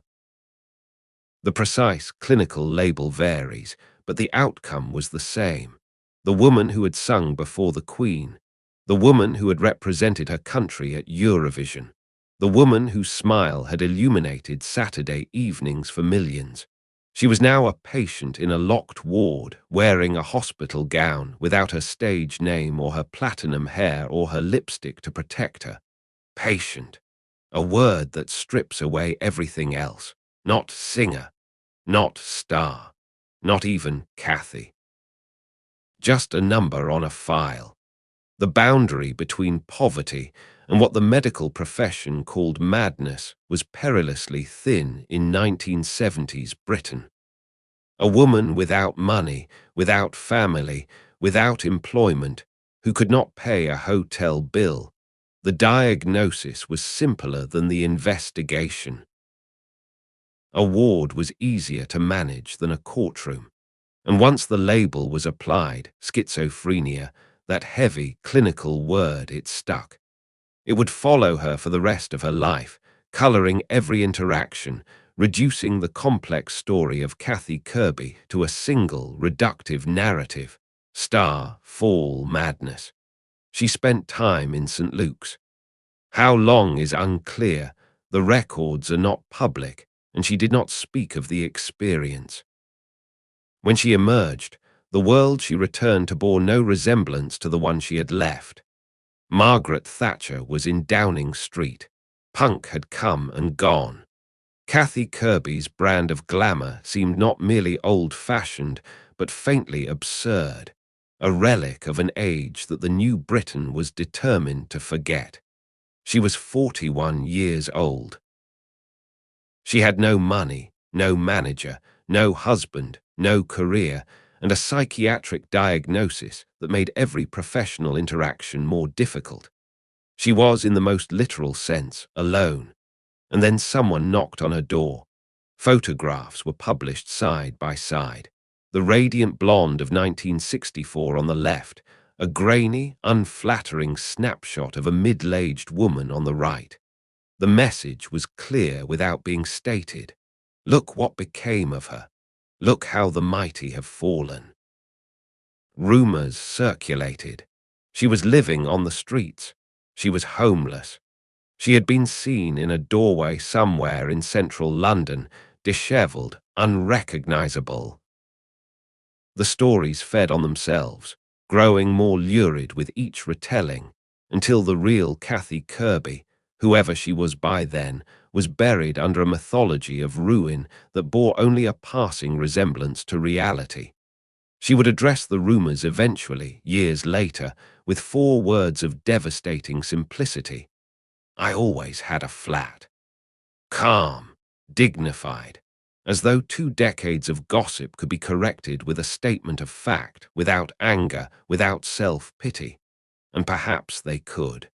The precise clinical label varies, but the outcome was the same. The woman who had sung before the Queen, the woman who had represented her country at Eurovision, the woman whose smile had illuminated Saturday evenings for millions. She was now a patient in a locked ward, wearing a hospital gown without her stage name or her platinum hair or her lipstick to protect her. Patient, a word that strips away everything else. Not singer, not star, not even Kathy. Just a number on a file. The boundary between poverty and what the medical profession called madness was perilously thin in 1970s Britain. A woman without money, without family, without employment, who could not pay a hotel bill. The diagnosis was simpler than the investigation. A ward was easier to manage than a courtroom, and once the label was applied, schizophrenia, that heavy, clinical word, it stuck. It would follow her for the rest of her life, coloring every interaction, reducing the complex story of Kathy Kirby to a single, reductive narrative: star, fall, madness. She spent time in St. Luke's. How long is unclear, the records are not public, and she did not speak of the experience. When she emerged, the world she returned to bore no resemblance to the one she had left. Margaret Thatcher was in Downing Street. Punk had come and gone. Kathy Kirby's brand of glamour seemed not merely old-fashioned, but faintly absurd, a relic of an age that the new Britain was determined to forget. She was 41 years old. She had no money, no manager, no husband, no career, and a psychiatric diagnosis that made every professional interaction more difficult. She was, in the most literal sense, alone. And then someone knocked on her door. Photographs were published side by side. The radiant blonde of 1964 on the left, a grainy, unflattering snapshot of a middle-aged woman on the right. The message was clear without being stated. Look what became of her. Look how the mighty have fallen. Rumors circulated. She was living on the streets. She was homeless. She had been seen in a doorway somewhere in central London, dishevelled, unrecognizable. The stories fed on themselves, growing more lurid with each retelling, until the real Kathy Kirby, whoever she was by then, was buried under a mythology of ruin that bore only a passing resemblance to reality. She would address the rumors eventually, years later, with 4 words of devastating simplicity. I always had a flat. Calm, dignified, as though 2 decades of gossip could be corrected with a statement of fact, without anger, without self-pity. And perhaps they could.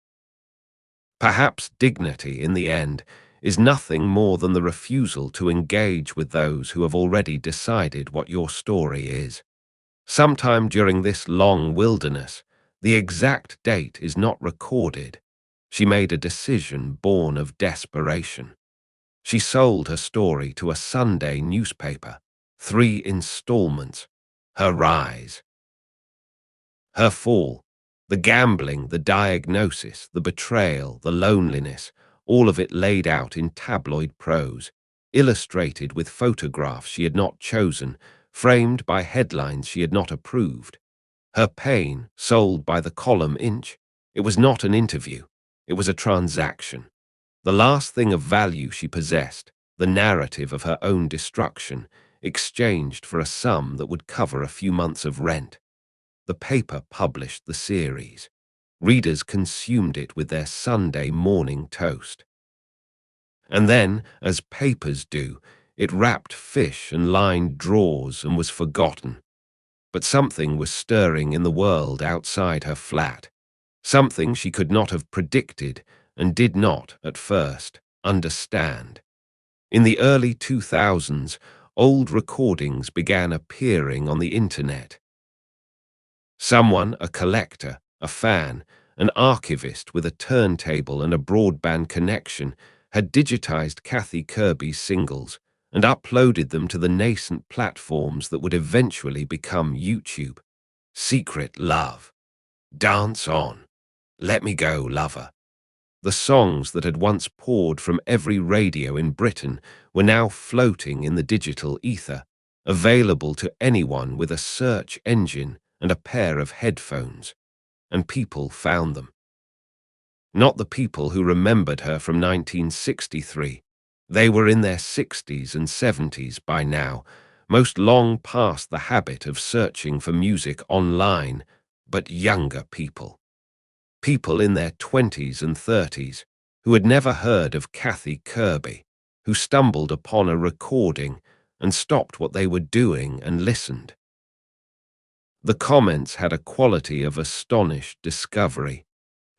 Perhaps dignity, in the end, is nothing more than the refusal to engage with those who have already decided what your story is. Sometime during this long wilderness, the exact date is not recorded, She made a decision born of desperation. She sold her story to a Sunday newspaper, 3 installments, her rise, her fall, the gambling, the diagnosis, the betrayal, the loneliness, all of it laid out in tabloid prose, illustrated with photographs she had not chosen, framed by headlines she had not approved. Her pain, sold by the column inch, it was not an interview, it was a transaction. The last thing of value she possessed, the narrative of her own destruction, exchanged for a sum that would cover a few months of rent. The paper published the series. Readers consumed it with their Sunday morning toast. And then, as papers do, it wrapped fish and lined drawers and was forgotten. But something was stirring in the world outside her flat, something she could not have predicted and did not, at first, understand. In the early 2000s, old recordings began appearing on the internet. Someone, a collector, a fan, an archivist with a turntable and a broadband connection, had digitized Kathy Kirby's singles and uploaded them to the nascent platforms that would eventually become YouTube. Secret Love, Dance On, Let Me Go, Lover. The songs that had once poured from every radio in Britain were now floating in the digital ether, available to anyone with a search engine and a pair of headphones. And people found them. Not the people who remembered her from 1963. They were in their 60s and 70s by now, most long past the habit of searching for music online, but younger people. People in their 20s and 30s who had never heard of Kathy Kirby, who stumbled upon a recording and stopped what they were doing and listened. The comments had a quality of astonished discovery.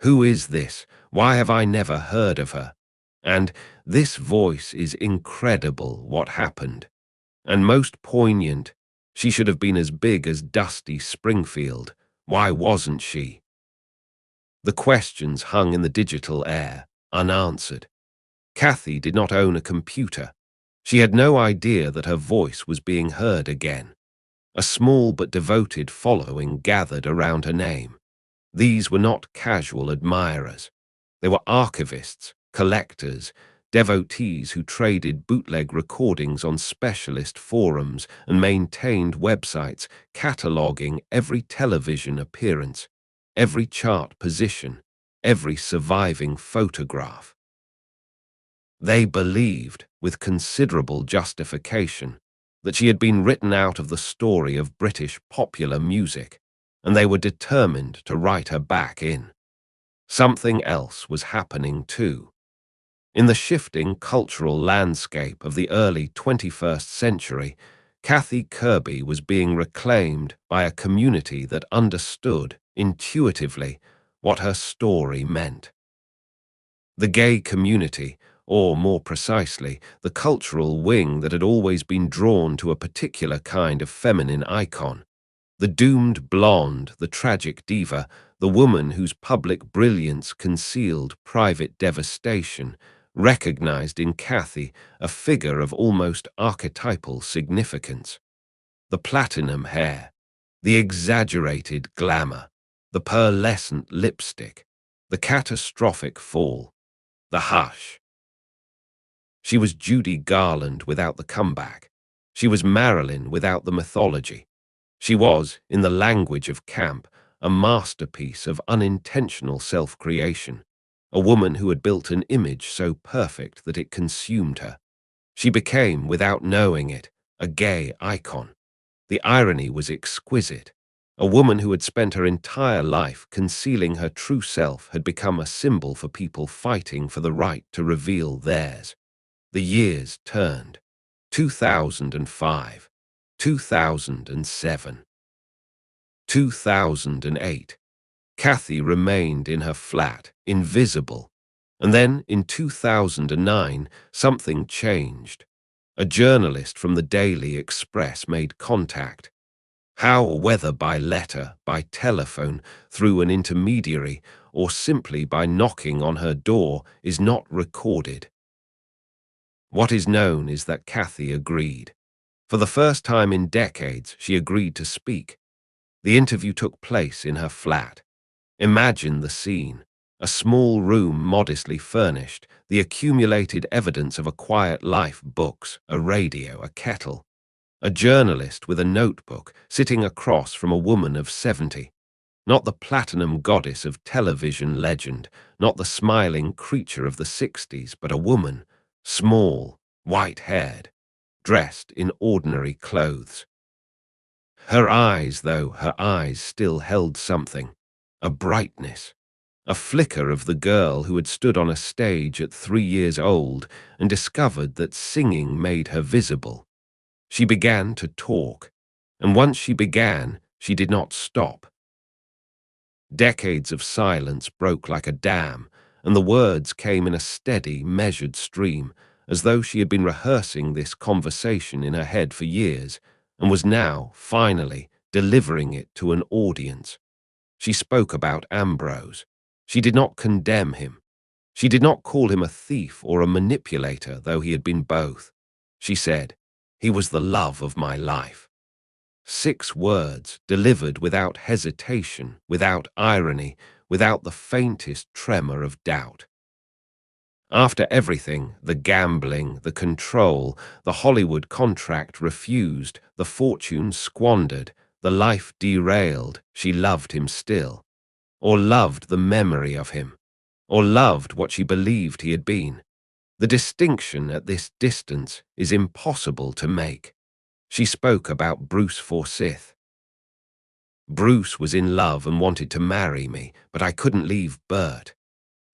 Who is this? Why have I never heard of her? And this voice is incredible, what happened? And most poignant, she should have been as big as Dusty Springfield. Why wasn't she? The questions hung in the digital air, unanswered. Kathy did not own a computer. She had no idea that her voice was being heard again. A small but devoted following gathered around her name. These were not casual admirers. They were archivists, collectors, devotees who traded bootleg recordings on specialist forums and maintained websites cataloging every television appearance, every chart position, every surviving photograph. They believed, with considerable justification, that she had been written out of the story of British popular music, and they were determined to write her back in. Something else was happening too. In the shifting cultural landscape of the early 21st century, Kathy Kirby was being reclaimed by a community that understood, intuitively, what her story meant. The gay community, or more precisely, the cultural wing that had always been drawn to a particular kind of feminine icon. The doomed blonde, the tragic diva, the woman whose public brilliance concealed private devastation, recognized in Kathy a figure of almost archetypal significance. The platinum hair, the exaggerated glamour, the pearlescent lipstick, the catastrophic fall, the hush. She was Judy Garland without the comeback. She was Marilyn without the mythology. She was, in the language of camp, a masterpiece of unintentional self-creation, a woman who had built an image so perfect that it consumed her. She became, without knowing it, a gay icon. The irony was exquisite. A woman who had spent her entire life concealing her true self had become a symbol for people fighting for the right to reveal theirs. The years turned. 2005, 2007, 2008. Kathy remained in her flat, invisible. And then, in 2009, something changed. A journalist from the Daily Express made contact. How, whether by letter, by telephone, through an intermediary, or simply by knocking on her door is not recorded. What is known is that Kathy agreed. For the first time in decades, she agreed to speak. The interview took place in her flat. Imagine the scene. A small room modestly furnished, the accumulated evidence of a quiet life, books, a radio, a kettle. A journalist with a notebook sitting across from a woman of 70. Not the platinum goddess of television legend, not the smiling creature of the 60s, but a woman, small, white-haired, dressed in ordinary clothes. Her eyes, though, her eyes still held something, a brightness, a flicker of the girl who had stood on a stage at 3 years old and discovered that singing made her visible. She began to talk, and once she began, she did not stop. Decades of silence broke like a dam, and the words came in a steady, measured stream, as though she had been rehearsing this conversation in her head for years, and was now, finally, delivering it to an audience. She spoke about Ambrose. She did not condemn him. She did not call him a thief or a manipulator, though he had been both. She said, "He was the love of my life." 6 words delivered without hesitation, without irony, without the faintest tremor of doubt. After everything, the gambling, the control, the Hollywood contract refused, the fortune squandered, the life derailed, she loved him still, or loved the memory of him, or loved what she believed he had been. The distinction at this distance is impossible to make. She spoke about Bruce Forsyth. Bruce was in love and wanted to marry me, but I couldn't leave Bert.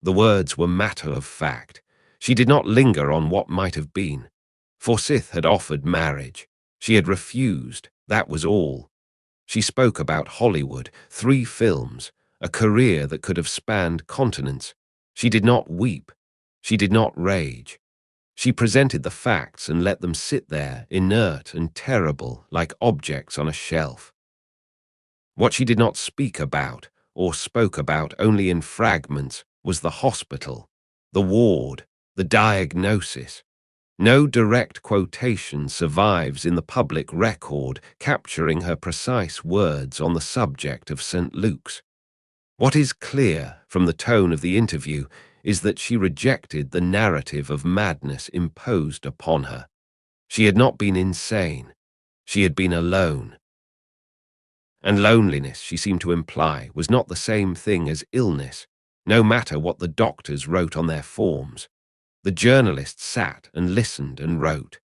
The words were matter of fact. She did not linger on what might have been. Forsyth had offered marriage. She had refused. That was all. She spoke about Hollywood, 3 films, a career that could have spanned continents. She did not weep. She did not rage. She presented the facts and let them sit there, inert and terrible, like objects on a shelf. What she did not speak about, or spoke about only in fragments, was the hospital, the ward, the diagnosis. No direct quotation survives in the public record capturing her precise words on the subject of St. Luke's. What is clear from the tone of the interview is that she rejected the narrative of madness imposed upon her. She had not been insane. She had been alone. And loneliness, she seemed to imply, was not the same thing as illness, no matter what the doctors wrote on their forms. The journalist sat and listened and wrote.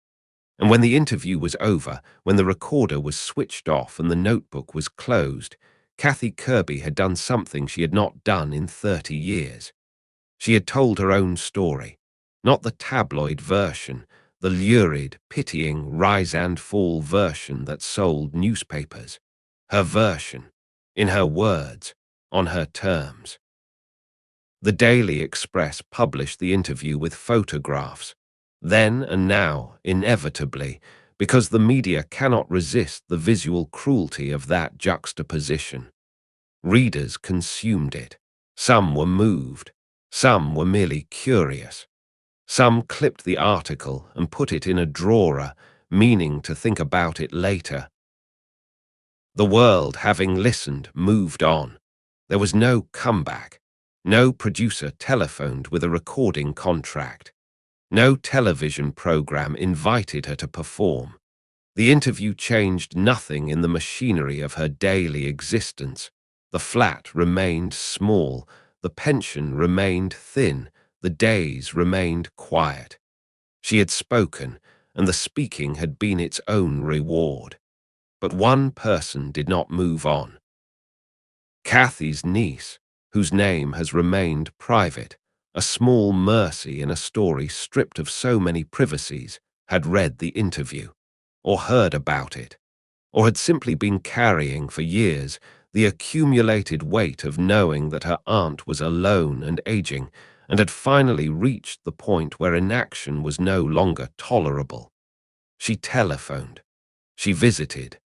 And when the interview was over, when the recorder was switched off and the notebook was closed, Kathy Kirby had done something she had not done in 30 years. She had told her own story, not the tabloid version, the lurid, pitying, rise and fall version that sold newspapers. Her version, in her words, on her terms. The Daily Express published the interview with photographs. Then and now, inevitably, because the media cannot resist the visual cruelty of that juxtaposition. Readers consumed it. Some were moved. Some were merely curious. Some clipped the article and put it in a drawer, meaning to think about it later. The world, having listened, moved on. There was no comeback. No producer telephoned with a recording contract. No television program invited her to perform. The interview changed nothing in the machinery of her daily existence. The flat remained small, the pension remained thin, the days remained quiet. She had spoken, and the speaking had been its own reward. But one person did not move on. Kathy's niece, whose name has remained private, a small mercy in a story stripped of so many privacies, had read the interview, or heard about it, or had simply been carrying for years the accumulated weight of knowing that her aunt was alone and aging, and had finally reached the point where inaction was no longer tolerable. She telephoned. She visited.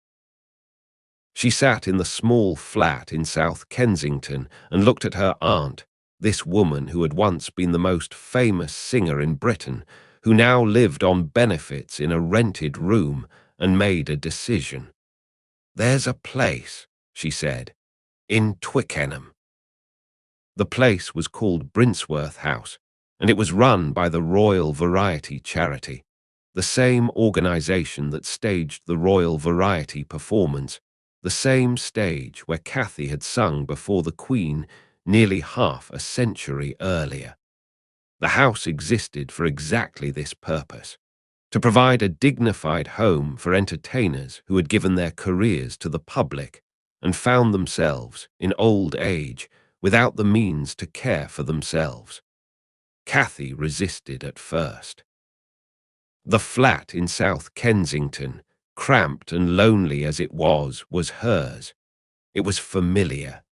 She sat in the small flat in South Kensington and looked at her aunt, this woman who had once been the most famous singer in Britain, who now lived on benefits in a rented room, and made a decision. "There's a place," she said, "in Twickenham." The place was called Brinsworth House, and it was run by the Royal Variety Charity, the same organisation that staged the Royal Variety performance, the same stage where Kathy had sung before the Queen nearly half a century earlier. The house existed for exactly this purpose, to provide a dignified home for entertainers who had given their careers to the public and found themselves, in old age, without the means to care for themselves. Kathy resisted at first. The flat in South Kensington, cramped and lonely as it was hers. It was familiar.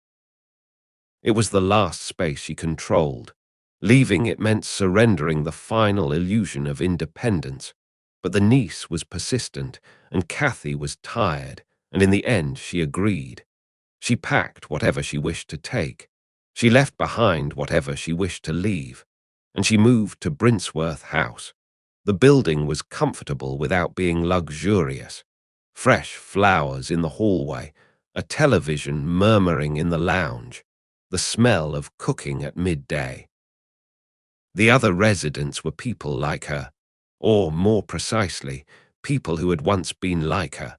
It was the last space she controlled. Leaving it meant surrendering the final illusion of independence. But the niece was persistent, and Kathy was tired, and in the end she agreed. She packed whatever she wished to take. She left behind whatever she wished to leave, and she moved to Brinsworth House. The building was comfortable without being luxurious. Fresh flowers in the hallway, a television murmuring in the lounge, the smell of cooking at midday. The other residents were people like her, or more precisely, people who had once been like her.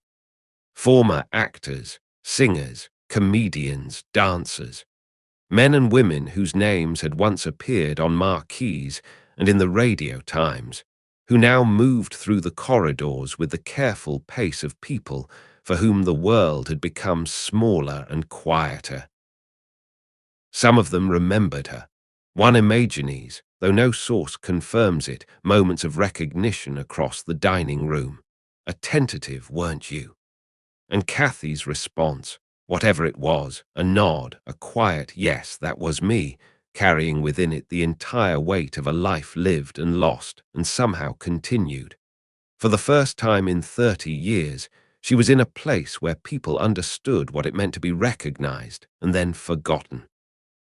Former actors, singers, comedians, dancers. Men and women whose names had once appeared on marquees and in the radio times, who now moved through the corridors with the careful pace of people for whom the world had become smaller and quieter. Some of them remembered her. One imagines, though no source confirms it, moments of recognition across the dining room. A tentative, weren't you? And Kathy's response, whatever it was, a nod, a quiet yes, that was me, carrying within it the entire weight of a life lived and lost and somehow continued. For the first time in 30 years, she was in a place where people understood what it meant to be recognized and then forgotten.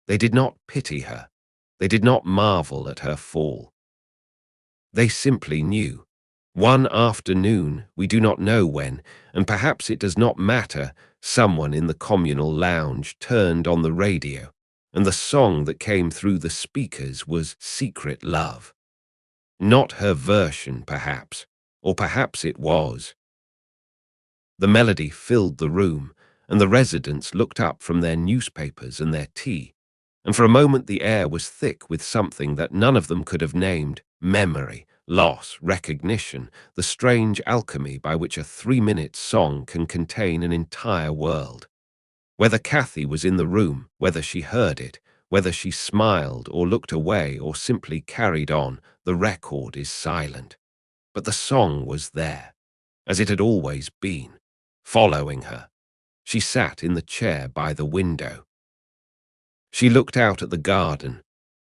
They did not pity her. They did not marvel at her fall. They simply knew. One afternoon, we do not know when, and perhaps it does not matter, someone in the communal lounge turned on the radio, and the song that came through the speakers was Secret Love. Not her version, perhaps, or perhaps it was. The melody filled the room, and the residents looked up from their newspapers and their tea, and for a moment the air was thick with something that none of them could have named: memory, loss, recognition, the strange alchemy by which a 3-minute song can contain an entire world. Whether Kathy was in the room, whether she heard it, whether she smiled or looked away or simply carried on, the record is silent. But the song was there, as it had always been, following her. She sat in the chair by the window. She looked out at the garden.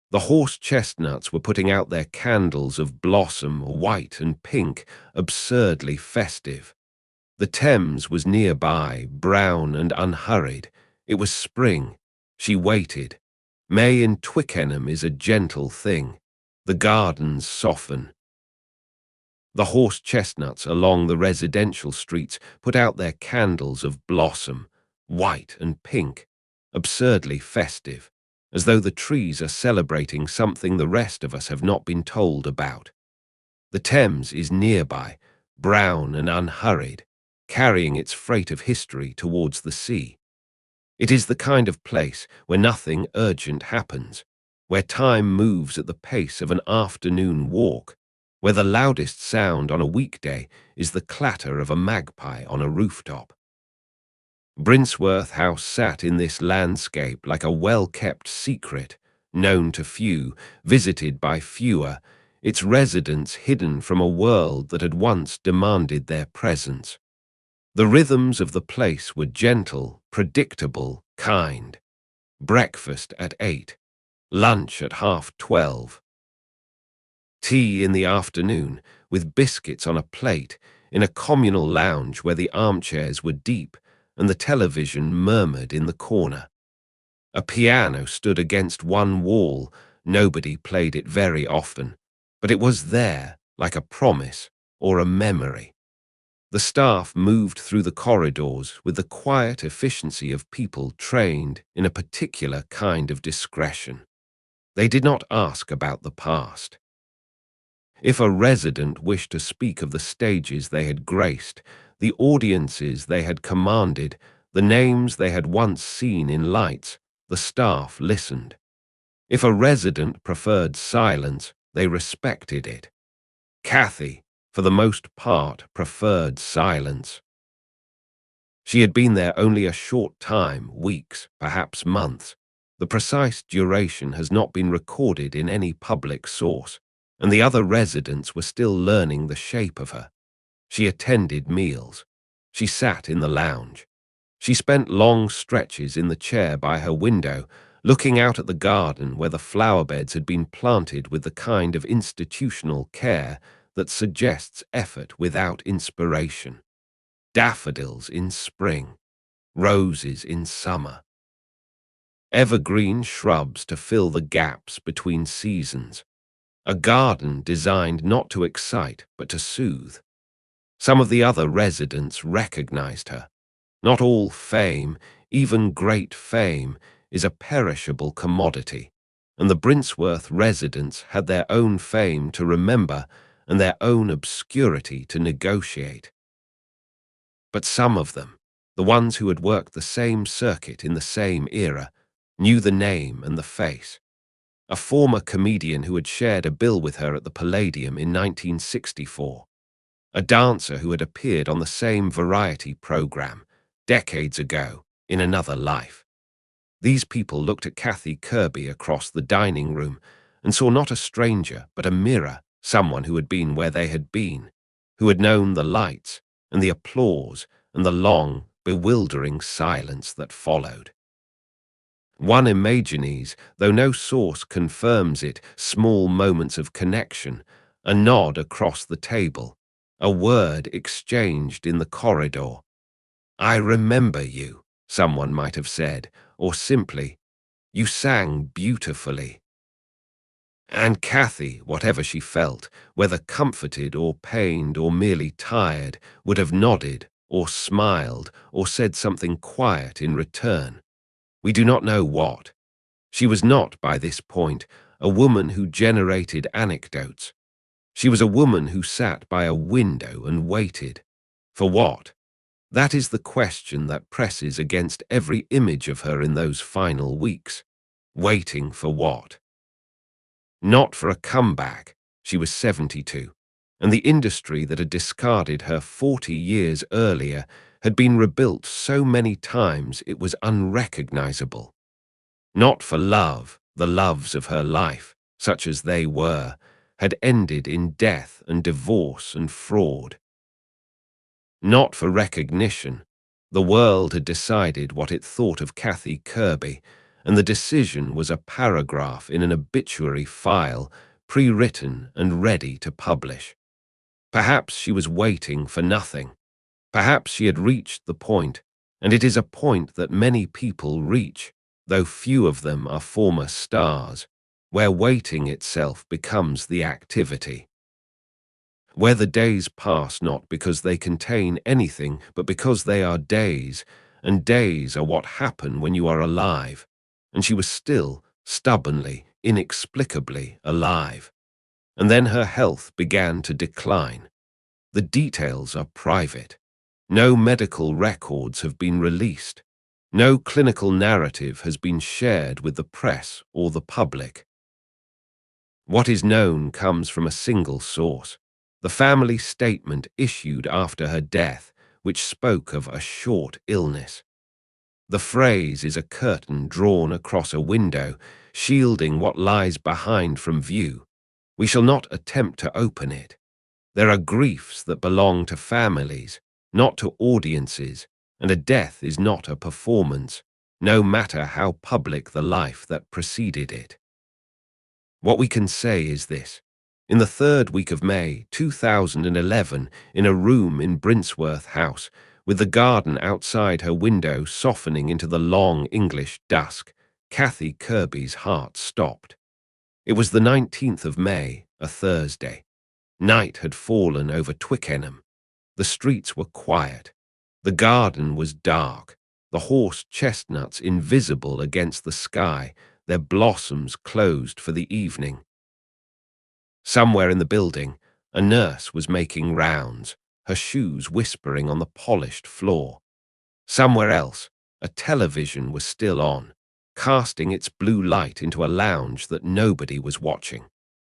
The horse chestnuts were putting out their candles of blossom, white and pink, absurdly festive. The Thames was nearby, brown and unhurried. It was spring. She waited. May in Twickenham is a gentle thing. The gardens soften. The horse chestnuts along the residential streets put out their candles of blossom, white and pink, absurdly festive, as though the trees are celebrating something the rest of us have not been told about. The Thames is nearby, brown and unhurried, carrying its freight of history towards the sea. It is the kind of place where nothing urgent happens, where time moves at the pace of an afternoon walk, where the loudest sound on a weekday is the clatter of a magpie on a rooftop. Brinsworth House sat in this landscape like a well-kept secret, known to few, visited by fewer, its residents hidden from a world that had once demanded their presence. The rhythms of the place were gentle, predictable, kind. Breakfast at 8, lunch at 12:30. Tea in the afternoon, with biscuits on a plate, in a communal lounge where the armchairs were deep and the television murmured in the corner. A piano stood against one wall. Nobody played it very often, but it was there, like a promise or a memory. The staff moved through the corridors with the quiet efficiency of people trained in a particular kind of discretion. They did not ask about the past. If a resident wished to speak of the stages they had graced, the audiences they had commanded, the names they had once seen in lights, the staff listened. If a resident preferred silence, they respected it. Kathy, for the most part, preferred silence. She had been there only a short time, weeks, perhaps months. The precise duration has not been recorded in any public source, and the other residents were still learning the shape of her. She attended meals. She sat in the lounge. She spent long stretches in the chair by her window, looking out at the garden where the flower beds had been planted with the kind of institutional care that suggests effort without inspiration. Daffodils in spring, roses in summer. Evergreen shrubs to fill the gaps between seasons. A garden designed not to excite but to soothe. Some of the other residents recognized her. Not all fame, even great fame, is a perishable commodity, and the Brinsworth residents had their own fame to remember and their own obscurity to negotiate. But some of them, the ones who had worked the same circuit in the same era, knew the name and the face. A former comedian who had shared a bill with her at the Palladium in 1964. A dancer who had appeared on the same variety program decades ago in another life. These people looked at Kathy Kirby across the dining room and saw not a stranger but a mirror, someone who had been where they had been, who had known the lights and the applause and the long, bewildering silence that followed. One imagines, though no source confirms it, small moments of connection, a nod across the table, a word exchanged in the corridor. "I remember you," someone might have said, or simply, "You sang beautifully." And Kathy, whatever she felt, whether comforted or pained or merely tired, would have nodded or smiled or said something quiet in return. We do not know what. She was not, by this point, a woman who generated anecdotes. She was a woman who sat by a window and waited. For what? That is the question that presses against every image of her in those final weeks. Waiting for what? Not for a comeback. She was 72, and the industry that had discarded her 40 years earlier had been rebuilt so many times it was unrecognizable. Not for love, the loves of her life, such as they were, had ended in death and divorce and fraud. Not for recognition. The world had decided what it thought of Kathy Kirby, and the decision was a paragraph in an obituary file, pre-written and ready to publish. Perhaps she was waiting for nothing. Perhaps she had reached the point, and it is a point that many people reach, though few of them are former stars, where waiting itself becomes the activity. Where the days pass not because they contain anything, but because they are days, and days are what happen when you are alive, and she was still, stubbornly, inexplicably alive. And then her health began to decline. The details are private. No medical records have been released. No clinical narrative has been shared with the press or the public. What is known comes from a single source, the family statement issued after her death, which spoke of a short illness. The phrase is a curtain drawn across a window, shielding what lies behind from view. We shall not attempt to open it. There are griefs that belong to families, not to audiences, and a death is not a performance, no matter how public the life that preceded it. What we can say is this. In the third week of May 2011, in a room in Brinsworth House, With the garden outside her window softening into the long English dusk, Kathy Kirby's heart stopped. It was the 19th of May, a Thursday. Night had fallen over Twickenham. The streets were quiet. The garden was dark, the horse chestnuts invisible against the sky, their blossoms closed for the evening. Somewhere in the building, a nurse was making rounds, her shoes whispering on the polished floor. Somewhere else, a television was still on, casting its blue light into a lounge that nobody was watching.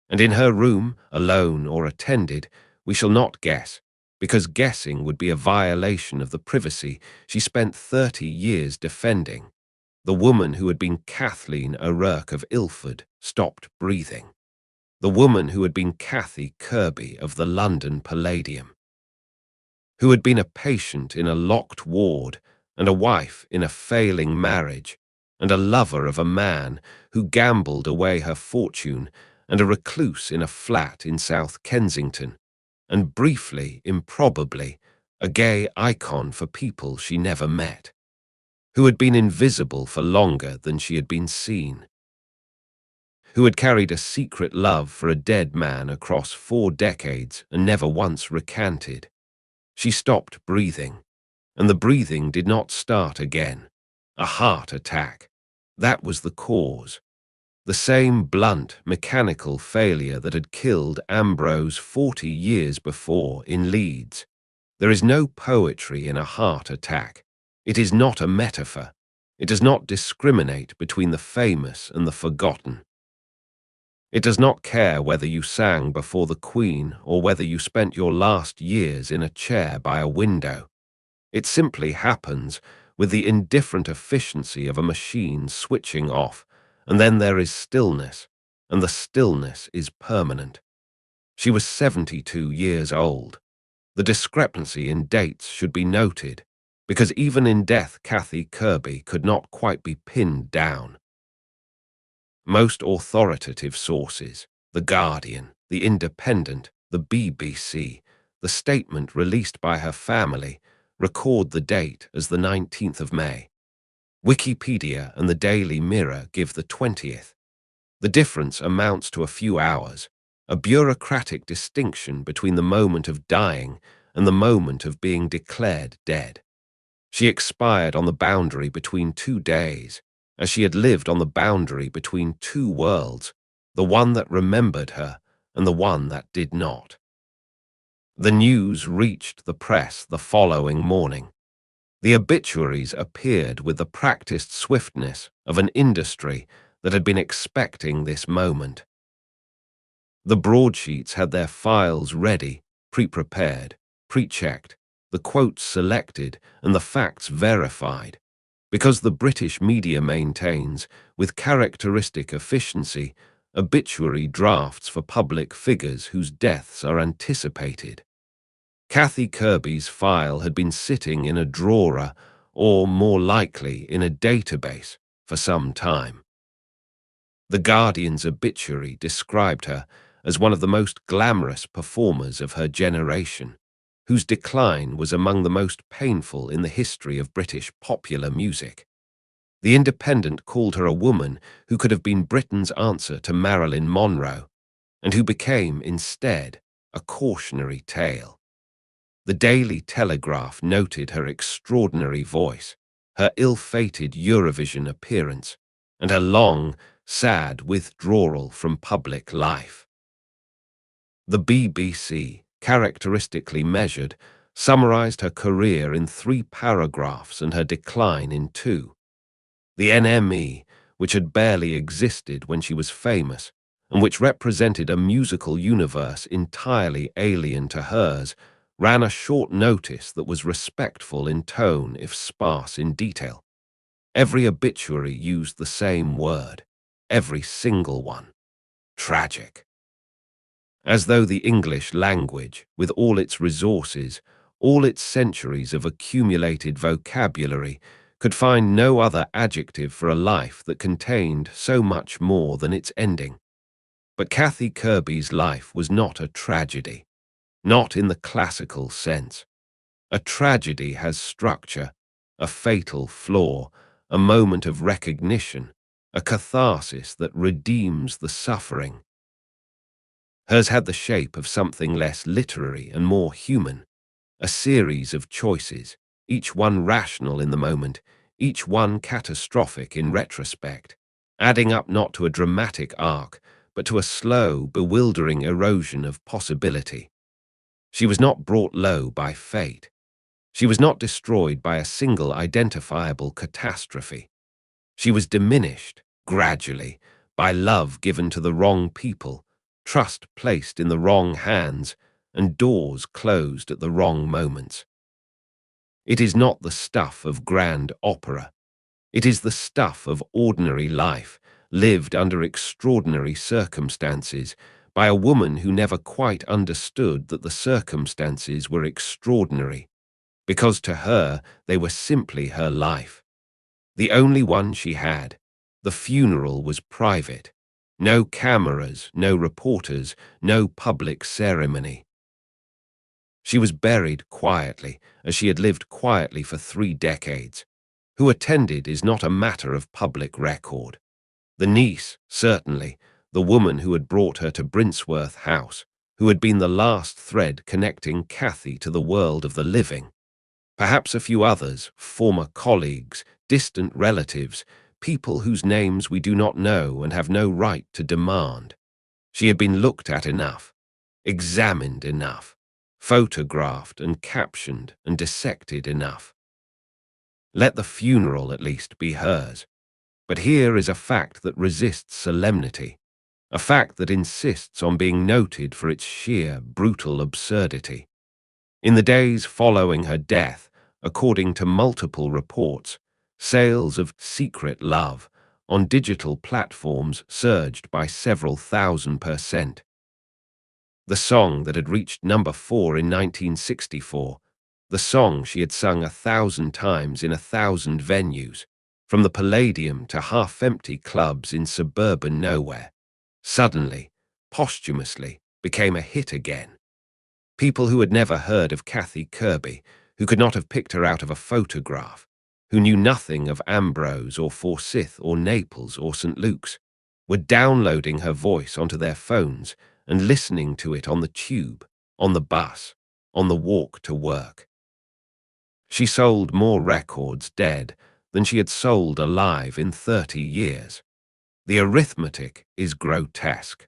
And in her room, alone or attended, we shall not guess, because guessing would be a violation of the privacy she spent 30 years defending. The woman who had been Kathleen O'Rourke of Ilford stopped breathing. The woman who had been Kathy Kirby of the London Palladium, who had been a patient in a locked ward and a wife in a failing marriage, and a lover of a man who gambled away her fortune, and a recluse in a flat in South Kensington, and briefly, improbably, a gay icon for people she never met, who had been invisible for longer than she had been seen, who had carried a secret love for a dead man across 4 decades and never once recanted. She stopped breathing, and the breathing did not start again. A heart attack. That was the cause. The same blunt, mechanical failure that had killed Ambrose 40 years before in Leeds. There is no poetry in a heart attack. It is not a metaphor. It does not discriminate between the famous and the forgotten. It does not care whether you sang before the Queen or whether you spent your last years in a chair by a window. It simply happens with the indifferent efficiency of a machine switching off, and then there is stillness, and the stillness is permanent. She was 72 years old. The discrepancy in dates should be noted, because even in death Kathy Kirby could not quite be pinned down. Most authoritative sources, The Guardian, The Independent, the BBC, the statement released by her family, record the date as the 19th of May. Wikipedia and the Daily Mirror give the 20th. The difference amounts to a few hours, a bureaucratic distinction between the moment of dying and the moment of being declared dead. She expired on the boundary between 2 days, as she had lived on the boundary between 2 worlds, the one that remembered her and the one that did not. The news reached the press the following morning. The obituaries appeared with the practiced swiftness of an industry that had been expecting this moment. The broadsheets had their files ready, pre-prepared, pre-checked, the quotes selected and the facts verified, because the British media maintains, with characteristic efficiency, obituary drafts for public figures whose deaths are anticipated. Kathy Kirby's file had been sitting in a drawer, or more likely in a database, for some time. The Guardian's obituary described her as one of the most glamorous performers of her generation, whose decline was among the most painful in the history of British popular music. The Independent called her a woman who could have been Britain's answer to Marilyn Monroe, and who became, instead, a cautionary tale. The Daily Telegraph noted her extraordinary voice, her ill-fated Eurovision appearance, and her long, sad withdrawal from public life. The BBC, characteristically measured, summarized her career in 3 paragraphs and her decline in 2. The NME, which had barely existed when she was famous, and which represented a musical universe entirely alien to hers, ran a short notice that was respectful in tone if sparse in detail. Every obituary used the same word, every single one: tragic. As though the English language, with all its resources, all its centuries of accumulated vocabulary, could find no other adjective for a life that contained so much more than its ending. But Kathy Kirby's life was not a tragedy, not in the classical sense. A tragedy has structure, a fatal flaw, a moment of recognition, a catharsis that redeems the suffering. Hers had the shape of something less literary and more human, a series of choices, each one rational in the moment, each one catastrophic in retrospect, adding up not to a dramatic arc, but to a slow, bewildering erosion of possibility. She was not brought low by fate. She was not destroyed by a single identifiable catastrophe. She was diminished, gradually, by love given to the wrong people, trust placed in the wrong hands, and doors closed at the wrong moments. It is not the stuff of grand opera. It is the stuff of ordinary life, lived under extraordinary circumstances, by a woman who never quite understood that the circumstances were extraordinary, because to her they were simply her life. The only one she had. The funeral was private. No cameras, no reporters, no public ceremony. She was buried quietly, as she had lived quietly for 3 decades. Who attended is not a matter of public record. The niece, certainly, the woman who had brought her to Brinsworth House, who had been the last thread connecting Kathy to the world of the living. Perhaps a few others, former colleagues, distant relatives, people whose names we do not know and have no right to demand. She had been looked at enough, examined enough, photographed and captioned and dissected enough. Let the funeral, at least, be hers. But here is a fact that resists solemnity, a fact that insists on being noted for its sheer, brutal absurdity. In the days following her death, according to multiple reports, sales of Secret Love on digital platforms surged by several thousand%. The song that had reached number 4 in 1964, the song she had sung 1,000 times in 1,000 venues, from the Palladium to half-empty clubs in suburban nowhere, suddenly, posthumously, became a hit again. People who had never heard of Kathy Kirby, who could not have picked her out of a photograph, who knew nothing of Ambrose or Forsyth or Naples or St. Luke's, were downloading her voice onto their phones and listening to it on the tube, on the bus, on the walk to work. She sold more records dead than she had sold alive in 30 years. The arithmetic is grotesque.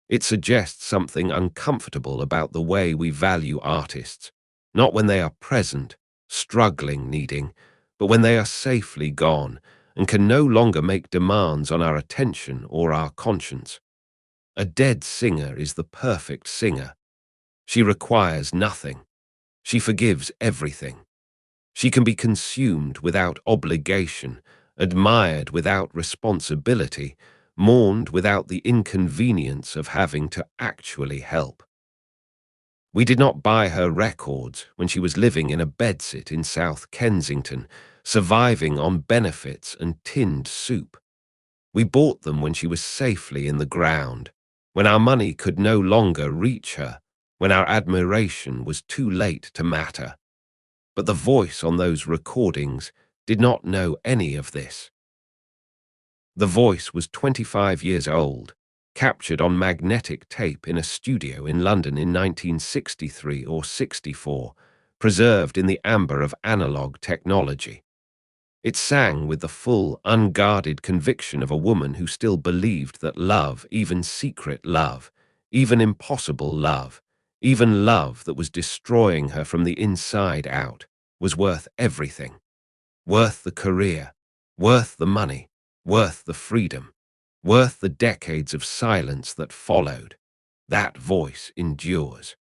It suggests something uncomfortable about the way we value artists, not when they are present, struggling, needing, but when they are safely gone and can no longer make demands on our attention or our conscience. A dead singer is the perfect singer. She requires nothing. She forgives everything. She can be consumed without obligation, admired without responsibility, mourned without the inconvenience of having to actually help. We did not buy her records when she was living in a bedsit in South Kensington, surviving on benefits and tinned soup. We bought them when she was safely in the ground, when our money could no longer reach her, when our admiration was too late to matter. But the voice on those recordings did not know any of this. The voice was 25 years old, captured on magnetic tape in a studio in London in 1963 or 64, preserved in the amber of analog technology. It sang with the full, unguarded conviction of a woman who still believed that love, even secret love, even impossible love, even love that was destroying her from the inside out, was worth everything. Worth the career, worth the money, worth the freedom, worth the decades of silence that followed. That voice endures.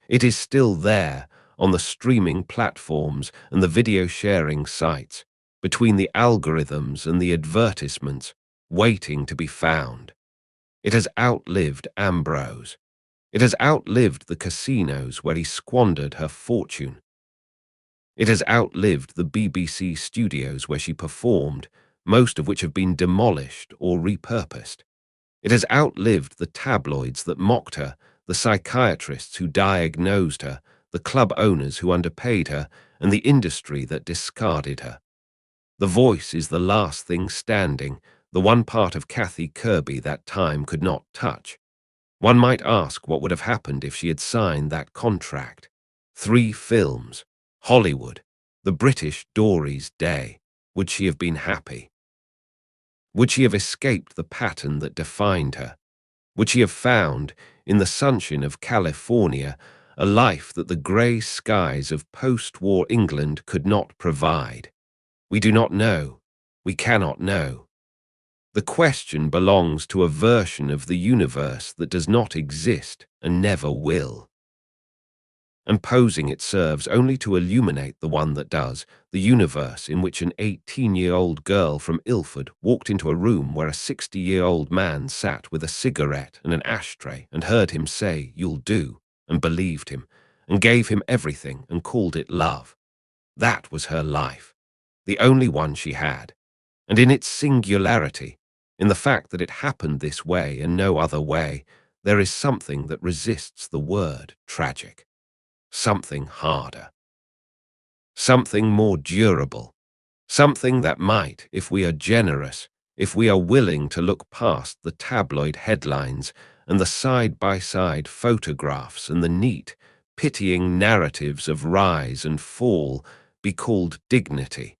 It is still there, on the streaming platforms and the video sharing sites, between the algorithms and the advertisements, waiting to be found. It has outlived Ambrose. It has outlived the casinos where he squandered her fortune. It has outlived the BBC studios where she performed, most of which have been demolished or repurposed. It has outlived the tabloids that mocked her, the psychiatrists who diagnosed her, the club owners who underpaid her, and the industry that discarded her. The voice is the last thing standing, the one part of Kathy Kirby that time could not touch. One might ask what would have happened if she had signed that contract. 3 films, Hollywood, the British Dory's Day. Would she have been happy? Would she have escaped the pattern that defined her? Would she have found, in the sunshine of California, a life that the grey skies of post-war England could not provide? We do not know. We cannot know. The question belongs to a version of the universe that does not exist and never will. And posing it serves only to illuminate the one that does, the universe in which an 18-year-old girl from Ilford walked into a room where a 60-year-old man sat with a cigarette and an ashtray and heard him say, "You'll do," and believed him, and gave him everything and called it love. That was her life, the only one she had, and in its singularity, in the fact that it happened this way and no other way, there is something that resists the word tragic. Something harder. Something more durable. Something that might, if we are generous, if we are willing to look past the tabloid headlines and the side-by-side photographs and the neat, pitying narratives of rise and fall, be called dignity.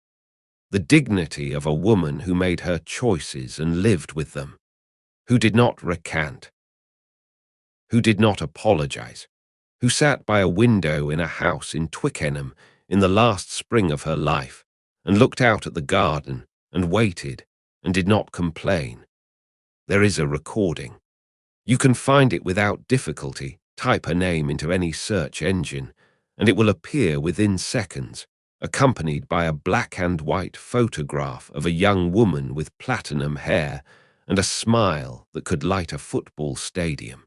The dignity of a woman who made her choices and lived with them, who did not recant, who did not apologize, who sat by a window in a house in Twickenham in the last spring of her life and looked out at the garden and waited and did not complain. There is a recording. You can find it without difficulty. Type her name into any search engine, and it will appear within seconds, accompanied by a black and white photograph of a young woman with platinum hair and a smile that could light a football stadium.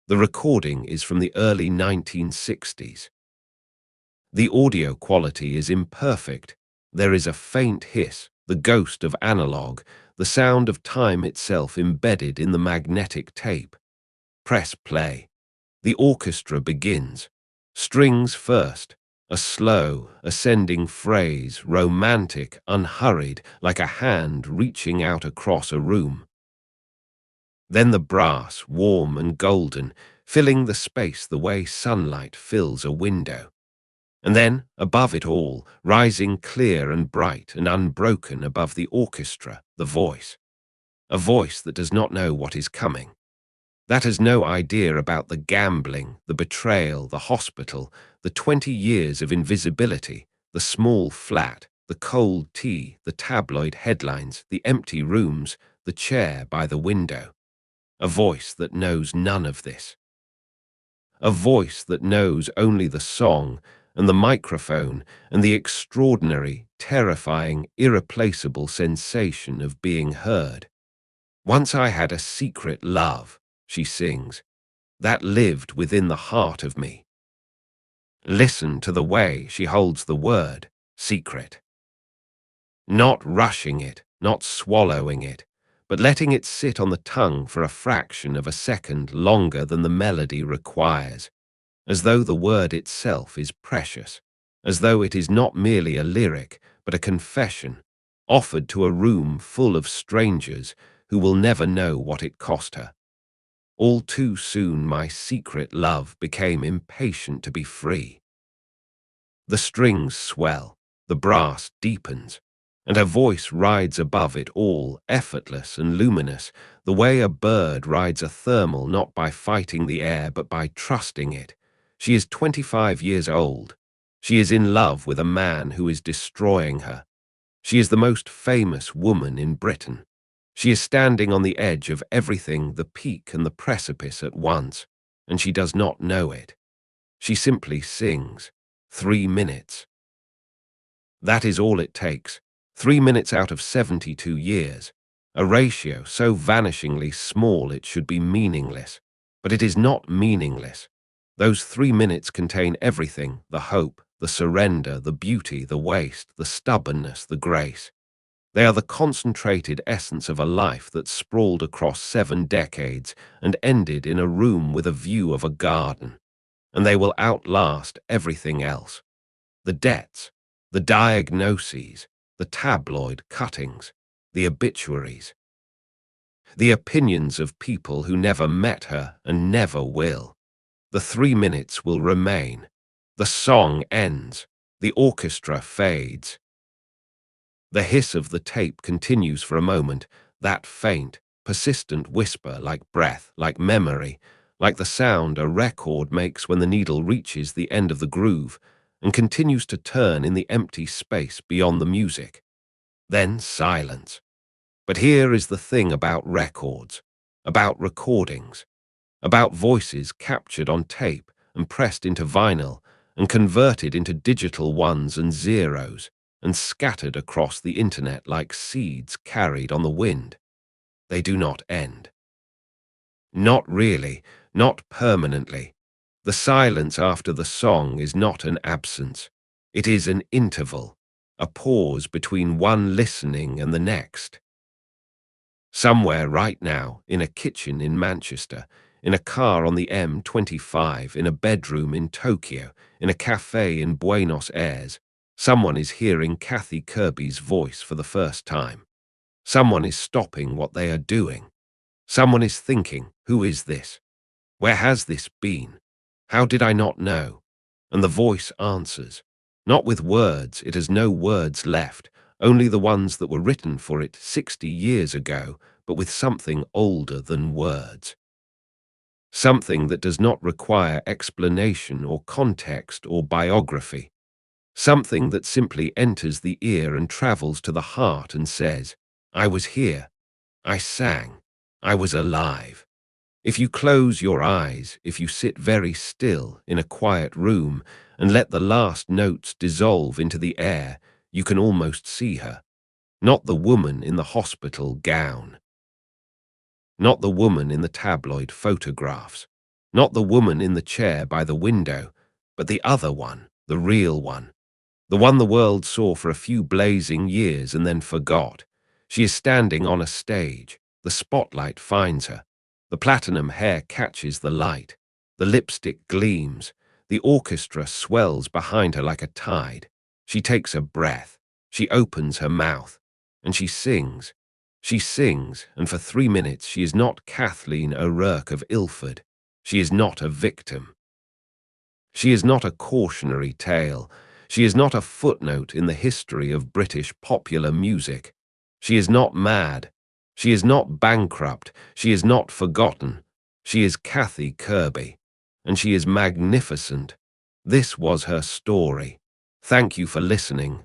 The recording is from the early 1960s. The audio quality is imperfect. There is a faint hiss, the ghost of analog, the sound of time itself embedded in the magnetic tape. Press play. The orchestra begins. Strings first. A slow, ascending phrase, romantic, unhurried, like a hand reaching out across a room. Then the brass, warm and golden, filling the space the way sunlight fills a window. And then, above it all, rising clear and bright and unbroken above the orchestra, the voice. A voice that does not know what is coming. That has no idea about the gambling, the betrayal, the hospital, the 20 years of invisibility, the small flat, the cold tea, the tabloid headlines, the empty rooms, the chair by the window. A voice that knows none of this. A voice that knows only the song and the microphone and the extraordinary, terrifying, irreplaceable sensation of being heard. Once I had a secret love, she sings, that lived within the heart of me. Listen to the way she holds the word, secret. Not rushing it, not swallowing it, but letting it sit on the tongue for a fraction of a second longer than the melody requires, as though the word itself is precious, as though it is not merely a lyric, but a confession, offered to a room full of strangers who will never know what it cost her. All too soon my secret love became impatient to be free. The strings swell, the brass deepens, and her voice rides above it all, effortless and luminous, the way a bird rides a thermal not by fighting the air but by trusting it. She is 25 years old. She is in love with a man who is destroying her. She is the most famous woman in Britain. She is standing on the edge of everything, the peak and the precipice at once, and she does not know it. She simply sings. 3 minutes. That is all it takes. 3 minutes out of 72 years. A ratio so vanishingly small it should be meaningless. But it is not meaningless. Those 3 minutes contain everything, the hope, the surrender, the beauty, the waste, the stubbornness, the grace. They are the concentrated essence of a life that sprawled across 7 decades and ended in a room with a view of a garden. and they will outlast everything else. The debts, the diagnoses, the tabloid cuttings, the obituaries, the opinions of people who never met her and never will. The 3 minutes will remain. The song ends. The orchestra fades. The hiss of the tape continues for a moment, that faint, persistent whisper like breath, like memory, like the sound a record makes when the needle reaches the end of the groove and continues to turn in the empty space beyond the music. Then silence. But here is the thing about records, about recordings, about voices captured on tape and pressed into vinyl and converted into digital ones and zeros and scattered across the internet like seeds carried on the wind. They do not end. Not really, not permanently. The silence after the song is not an absence. It is an interval, a pause between one listening and the next. Somewhere right now, in a kitchen in Manchester, in a car on the M25, in a bedroom in Tokyo, in a cafe in Buenos Aires, someone is hearing Kathy Kirby's voice for the first time. Someone is stopping what they are doing. Someone is thinking, who is this? Where has this been? How did I not know? And the voice answers. Not with words, it has no words left, only the ones that were written for it 60 years ago, but with something older than words. Something that does not require explanation or context or biography. Something that simply enters the ear and travels to the heart and says, I was here, I sang, I was alive. If you close your eyes, if you sit very still in a quiet room and let the last notes dissolve into the air, you can almost see her. Not the woman in the hospital gown. Not the woman in the tabloid photographs. Not the woman in the chair by the window, but the other one, the real one. The one the world saw for a few blazing years and then forgot. She is standing on a stage. The spotlight finds her. The platinum hair catches the light. The lipstick gleams. The orchestra swells behind her like a tide. She takes a breath. She opens her mouth. And she sings. She sings, and for 3 minutes she is not Kathleen O'Rourke of Ilford. She is not a victim. She is not a cautionary tale. She is not a footnote in the history of British popular music. She is not mad. She is not bankrupt. She is not forgotten. She is Kathy Kirby, and she is magnificent. This was her story. Thank you for listening.